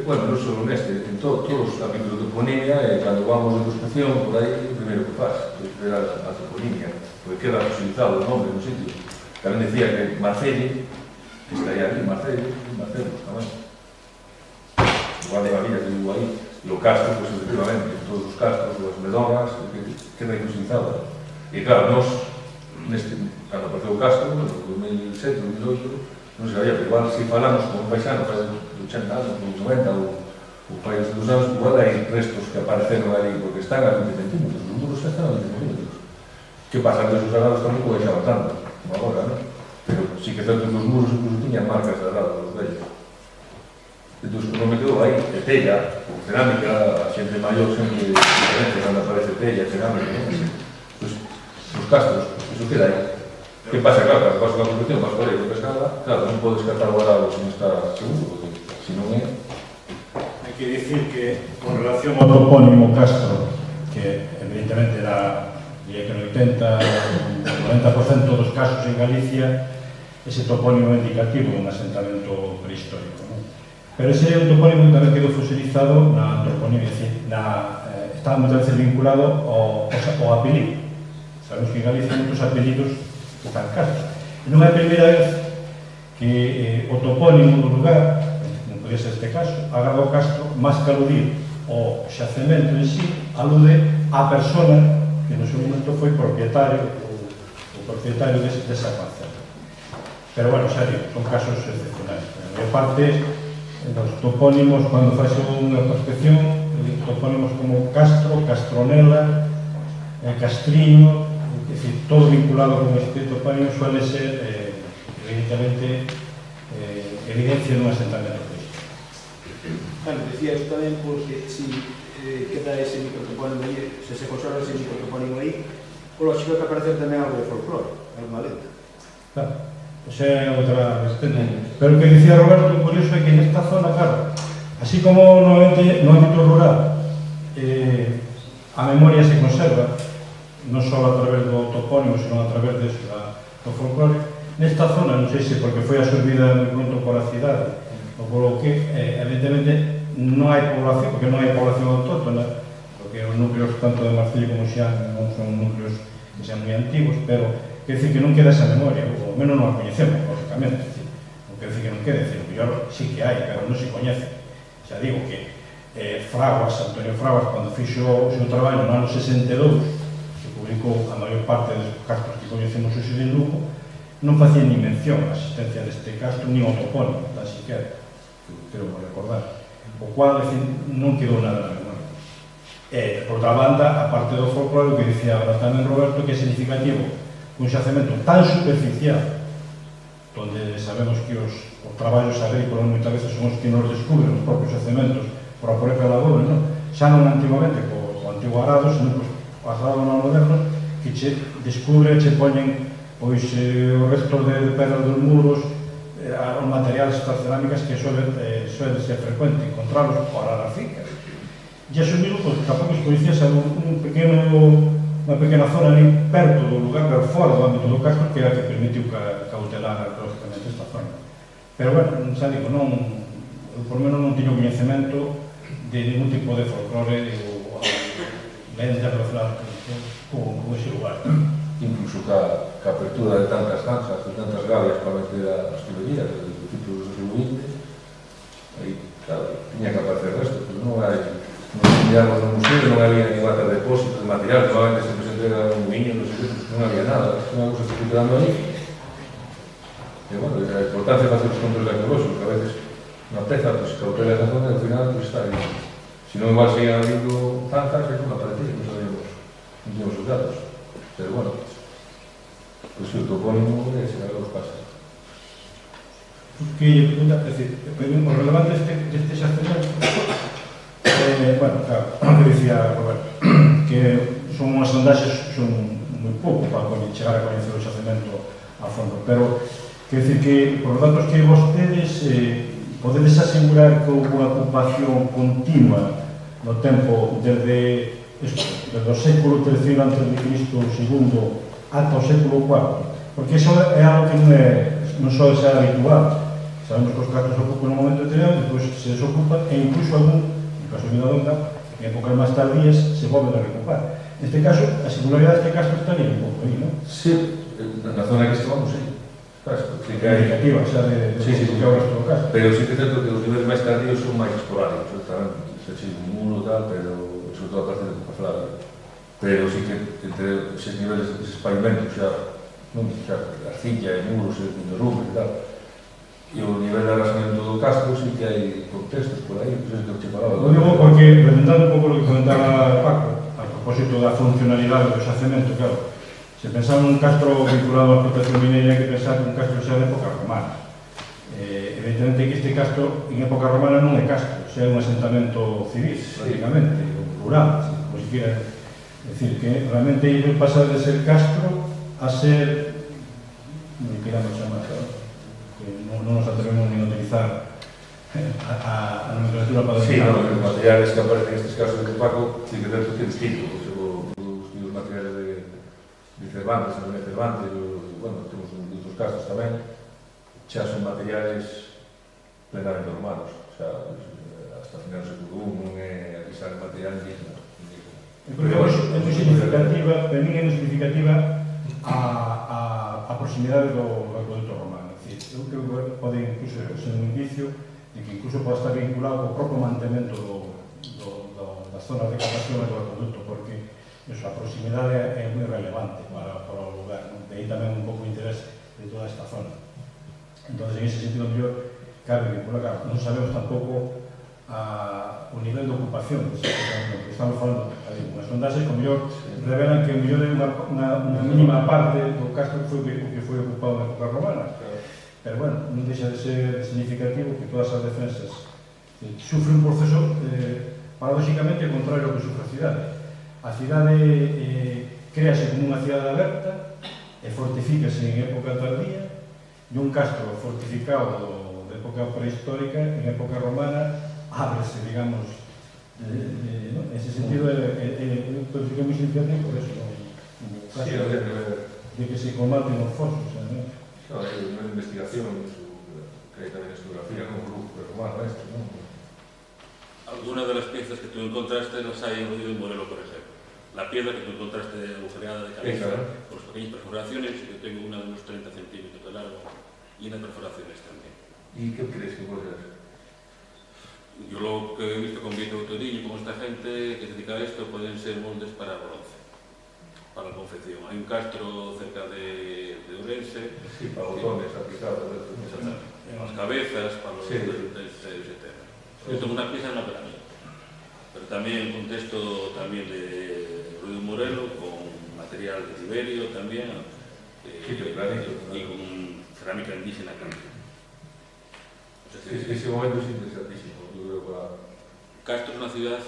Bueno, non só neste, en todos a microtoponimia, cando vamos de prospección, por aí, o primeiro que faz, é ver a toponimia, porque queda posibilitado o nome no sitio. Tamén decía que Marcelle, que estaría aquí, Marcelle, tamén. Igual de María que vivo aí, e o castro, pues, efectivamente, todos os castros, as medonas, que queda posibilitado. E claro, nós, cando apareceu o castro, no 2007, 2008, non se sabía, pero igual se falamos con un paisano fai 80 anos, 90 ou fai os 2 anos, igual hai restos que apareceron ali, porque están a 20 centímetros, os muros están a 20 centímetros. Que pasa, antes os arados tampouco deixaban tanto, como agora, non? Pero sí que certo que os muros incluso tiñan marcas de arados, os vellos. Entón, non me quedou aí, de tella, ou cerámica, a xente maior sempre diferente, cando aparece tella, cerámica, non? Pois, os castros, eso queda aí. Que pasa, claro, cando vas a unha construcción, vas por aí con pescada, claro, non podes catalogar algo sin estar seguro, porque se non é... Hai que dicir que, con relación ao topónimo Castro, que evidentemente era, diría que no 90% dos casos en Galicia, ese topónimo indicativo de un asentamento prehistórico, non? Pero ese é un topónimo que tamén quedou fosilizado na antroponimia, é dicir, está moitas veces vinculado ao apelido. Sabemos que en Galicia hai moitos apelidos que están Castro. E non é a primeira vez que o topónimo do lugar, non podía ser este caso, agarra o Castro, máis que aludir ao xacemento en sí, alude á persona que no seu momento foi propietario desa parcela. Pero, bueno, xa digo, son casos excepcionais. E parte, dos topónimos, cando faz unha prospección, topónimos como Castro, Castronela, Castriño, é dicir, todo vinculado con este topónimo suele ser, evidentemente, evidencia dun asentamento prehistórico. Claro, decía isto tamén porque se queda ese microtopónimo aí, se conserva ese microtopónimo aí, o lógico é que aparecer tamén algo de folclore, algo lenta. Claro, xa é outra vertente. Pero o que dicía Roberto, o curioso é que nesta zona, claro, así como no ámbito rural, a memoria se conserva, non só a través do topónimo, senón a través do folclore. Nesta zona, non sei se porque foi absorbida moi pronto por a cidade, ou polo que, evidentemente, non hai población, porque non hai población autóctona, porque os núcleos tanto de Marcillo como Xián non son núcleos que sean moi antigos, pero quer dizer que non queda esa memoria, ou ao menos non a coñecemos, lógicamente. Non quer dizer que non quede, o mellor sí que hai, pero non se coñece. Xa digo que Fraguas, Antonio Fraguas, cando fixo o seu traballo no ano 62, que publicou a maior parte dos castros que coñecemos hoxe en Lugo, non facía ni mención a existencia deste castro, ni o topónimo, tan siquiera, quero recordar, o cual, decir, non quedou nada na memoria. Por outra banda, a parte do folclore, que dicía ahora tamén Roberto, que é significativo un xacemento tan superficial, onde sabemos que os traballos agrícolas moitas veces son os que nos descubren os propios xacementos por a propia labor, non? Xa non antigamente co antigo arado, senón que o arado non moderno, que che descubre, che poñen pois os restos de pedras dos muros, os materiais das cerámicas que suelen ser frecuente encontrarlos por a fica. E a subir, pois, tampouco se coñecía unha pequena zona ali perto do lugar, pero fora do ámbito do castro, que era que permitiu cautelar arqueológicamente esta zona. Pero, bueno, xa digo, eu por menos non teño coñecemento de ningún tipo de folclore ou lenda relacionada con ese lugar. Incluso ca apertura de tantas zanjas, de tantas gavias para meter as tuberías, desde o tipo do século XX, aí, claro, tiña que aparecer resto, pero non hai... Nos miramos no museo, non había ningún depósito de material, normalmente sempre se entrega un viño, non había nada, é unha cousa que estoy quedando aí. E, bueno, a importancia de facer os controles arqueolóxicos, que a veces unha peza, pues, cautela esa zona e ao final, pues, está aí. Se non, igual seguían habiendo zanjas, que non aparecía, non sabíamos, non teníamos os datos. Pero, bueno, pues, o topónimo é ese, algo que pasa. Que lle pregunta, é dicir, o relevante deste xacemento, bueno, claro, que dicía Roberto, que son unhas sondaxes, son moi pouco para chegar a coñecer o xacemento a fondo, pero quer dicir que, por os datos que vostedes, podedes asegurar que houve unha ocupación continua no tempo desde o século III a.C. II ata o século IV, porque iso é algo que non só é habitual. Sabemos que os castros ocupan un momento determinado, depois se desocupan e incluso algún, no caso de Midadonga, en épocas máis tardías se volven a reocupar. Neste caso, a singularidade deste castro estaría un pouco aí, non? Sí, na zona que estivamos, sí. Sí que hai indicativa, xa de que é o resto do castro. Pero sí que é certo que os niveles máis tardíos son máis esporádicos, se che un muro tal, pero sobre todo a parte de Cocaflada. Pero sí que entre esos niveles, esos pavimentos xa, non, xa arcilla e muros e derrumbes e tal, e o nivel de arrasamento do castro sí que hai contextos por aí, pues é que che falaba. Lo digo porque, redundando un pouco lo que comentaba Paco, a propósito da funcionalidade do xacemento, claro, se pensamos un castro vinculado á explotación mineira, hai que pensar que un castro xa de época romana. Evidentemente que este castro en época romana non é castro, xa é un asentamento civil, prácticamente, rural, como se quira decir, que realmente iba a pasar de ser castro a ser non queremos chamar, que non nos atrevemos ni a utilizar a nomenclatura para sí, os materiales que aparecen nestes casos de Paco, sí que dentro tienes títulos, os materiales de Cervantes, de Cervantes, bueno, temos outros casos tamén, xa son materiales plenamente romanos, o sea, hasta final do século I non é avisar material indígena. É moi significativa, para mí é moi significativa a proximidade do acueducto romano. É dicir, eu creo que pode incluso ser un indicio de que incluso pode estar vinculado ao propio mantemento das zonas de captación do acueducto, porque a proximidade é moi relevante para o lugar, de aí tamén un pouco o interés de toda esta zona. Entón, en ese sentido, mellor, cabe vincular, claro, non sabemos tampouco o nivel de ocupación que estamos falando, as sondaxes que mellor revelan que mellor é unha mínima parte do castro que foi ocupado na época romana, pero bueno, non deixa de ser significativo que todas as defensas sufren un proceso paradóxicamente contrario ao que sufre a cidade. A cidade créase como unha cidade aberta e fortifícase en época tardía, e un castro fortificado de época prehistórica en época romana ábrese, digamos, en ese sentido é un proceso moi significativo por eso, de que se combaten os fosos. Claro, hai unha investigación que hai tamén historiografía como grupo romano este, non? Algunas de las piezas que tú encontraste las hay en Rodrigo Morelo, por ejemplo. La piedra que tú encontraste agujereada de cabeza, con las pequeñas perforaciones, yo tengo una de unos 30 centímetros de largo, y unas perforaciones también. ¿Y qué crees que puede ser? Yo lo que he visto con Vito Autoriño, con esta gente que se dedica a esto, pueden ser moldes para bronce, para la confección. Hay un castro cerca de Ourense. Sí, para botones aplicados. Las cabezas, para los etc. Yo tengo una pieza en la pirámide, pero también un contexto también de Ruido Morelo, con material de Tiberio también, y con cerámica indígena también. Ese momento es interesantísimo. Castro es una ciudad,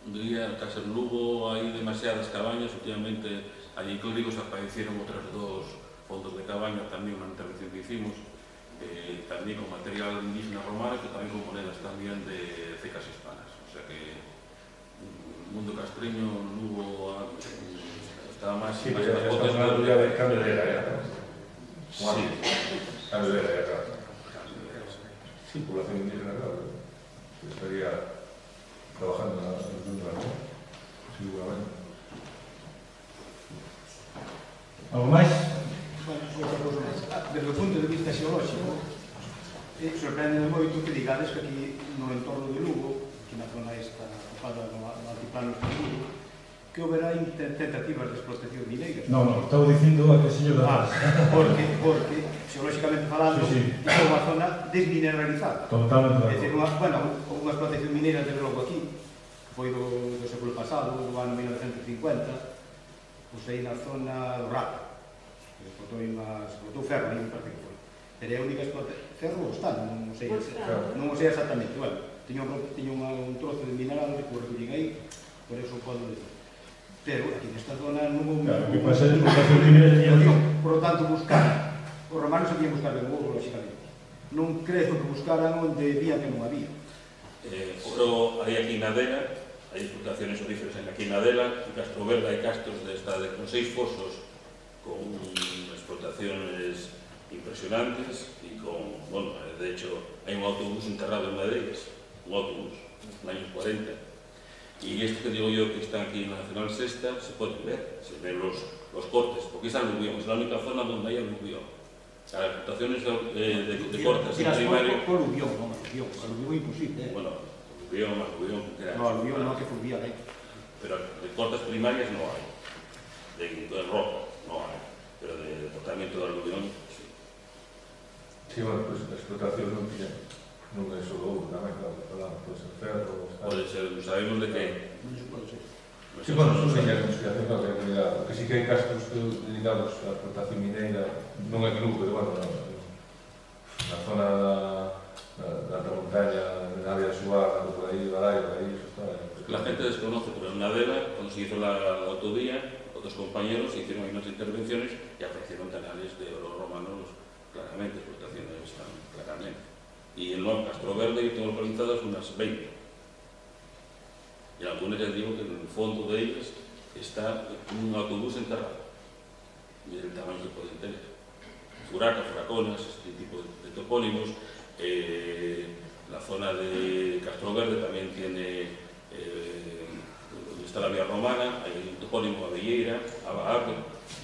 diría, casi en Lugo hay demasiadas cabañas. Últimamente allí en Clérigos aparecieron otras dos fondos de cabaña, también una intervención que hicimos, también con material indígena romano, que también con monedas también de cecas hispanas. O sea que el mundo castreño, Lugo, estaba más... Sí, pero ya estamos hablando ya del cambio de era, ¿no? Sí. Cambio de era, claro. Sí, población indígena, claro. Estaría trabajando en la cultura, ¿no? Seguramente. Algo máis? Desde o punto de vista xeolóxico, sorprende moito que digades que aquí no entorno de Lugo, que na zona esta ocupada no altiplano de Lugo, que houberá tentativas de explotación mineira. Non, estaba dicindo a que señor da porque xeolóxicamente falando, é unha zona desmineralizada. Totalmente. É dicir, unha explotación mineira desde logo aquí, foi do século pasado, do ano 1950, pois aí na zona do Rata. Explotou ferro, aí me parece que foi. Pero é a única explotación. Ferro está, non sei exactamente. Bueno, tiña un trozo de mineral que o recollín aí, por eso podo decir. Pero aquí nesta zona non houve... Claro, que pasa de explotación mineira... Por lo tanto, buscar. Os romanos sabían buscar ben o ouro, lógicamente. Non creo que buscaran onde vía que non había. Oro hai aquí na Adela, hai explotaciones oríferas aquí na Adela, en Castro Verde hai castros con 6 fosos, con explotaciones impresionantes y con, bueno, de hecho hay un autobús enterrado en Madeiras, un autobús, en los años 40, y esto que digo yo que está aquí en la Nacional Sexta se puede ver, se ven los cortes, porque es aluvión, es la única zona donde hay aluvión. Las explotaciones de cortes en primario... Aluvión, non aluvión, aluvión imposible. Bueno, aluvión, no, aluvión no, que fluvial, pero de cortes primarias no hay, de roca no hay, pero de tratamiento de aluvión sí. Sí, bueno, pues la explotación non é só ouro, tamén, claro, pode ser ferro... Pode ser, non sabemos de que... Sí, bueno, son señas de investigación da realidade, porque sí que hai castros dedicados á explotación mineira, non é que Lugo, pero bueno, na zona da alta montaña, na área de Suar, por aí, Baraio, por aí, eso está... La gente desconoce, pero en Adela, cuando se hizo la autovía, otros compañeros hicieron ahí unas intervenciones y aparecieron canales de oro romanos claramente, explotaciones están claramente. Y en Castro Verde tengo localizadas unas 20. Y algunas ya digo que en el fondo de ellas está un autobús enterrado. Y el tamaño que pueden tener. Furacas, furaconas, este tipo de topónimos. La zona de Castro Verde también tiene, donde está la vía romana, hay un topónimo Abelleira, Abaarde,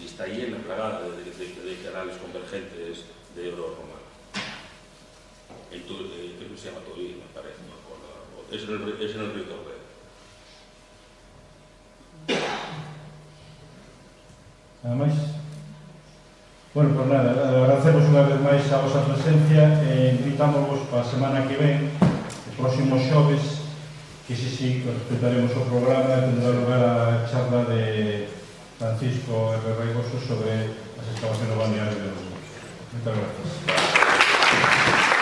y está llena, plagada de canales convergentes de oro romano. Creo que se llama Torí, me parece, no recuerdo. Es en el río Torbera. Nada máis? Bueno, pues nada, agradecemos unha vez máis a vosa presencia e invitámosvos para a semana que ven, o próximo xoves, que sí, respetaremos o programa e tendrá lugar a charla de Francisco R. Reigoso sobre as excavacións balnearias de Lugo. Moitas gracias.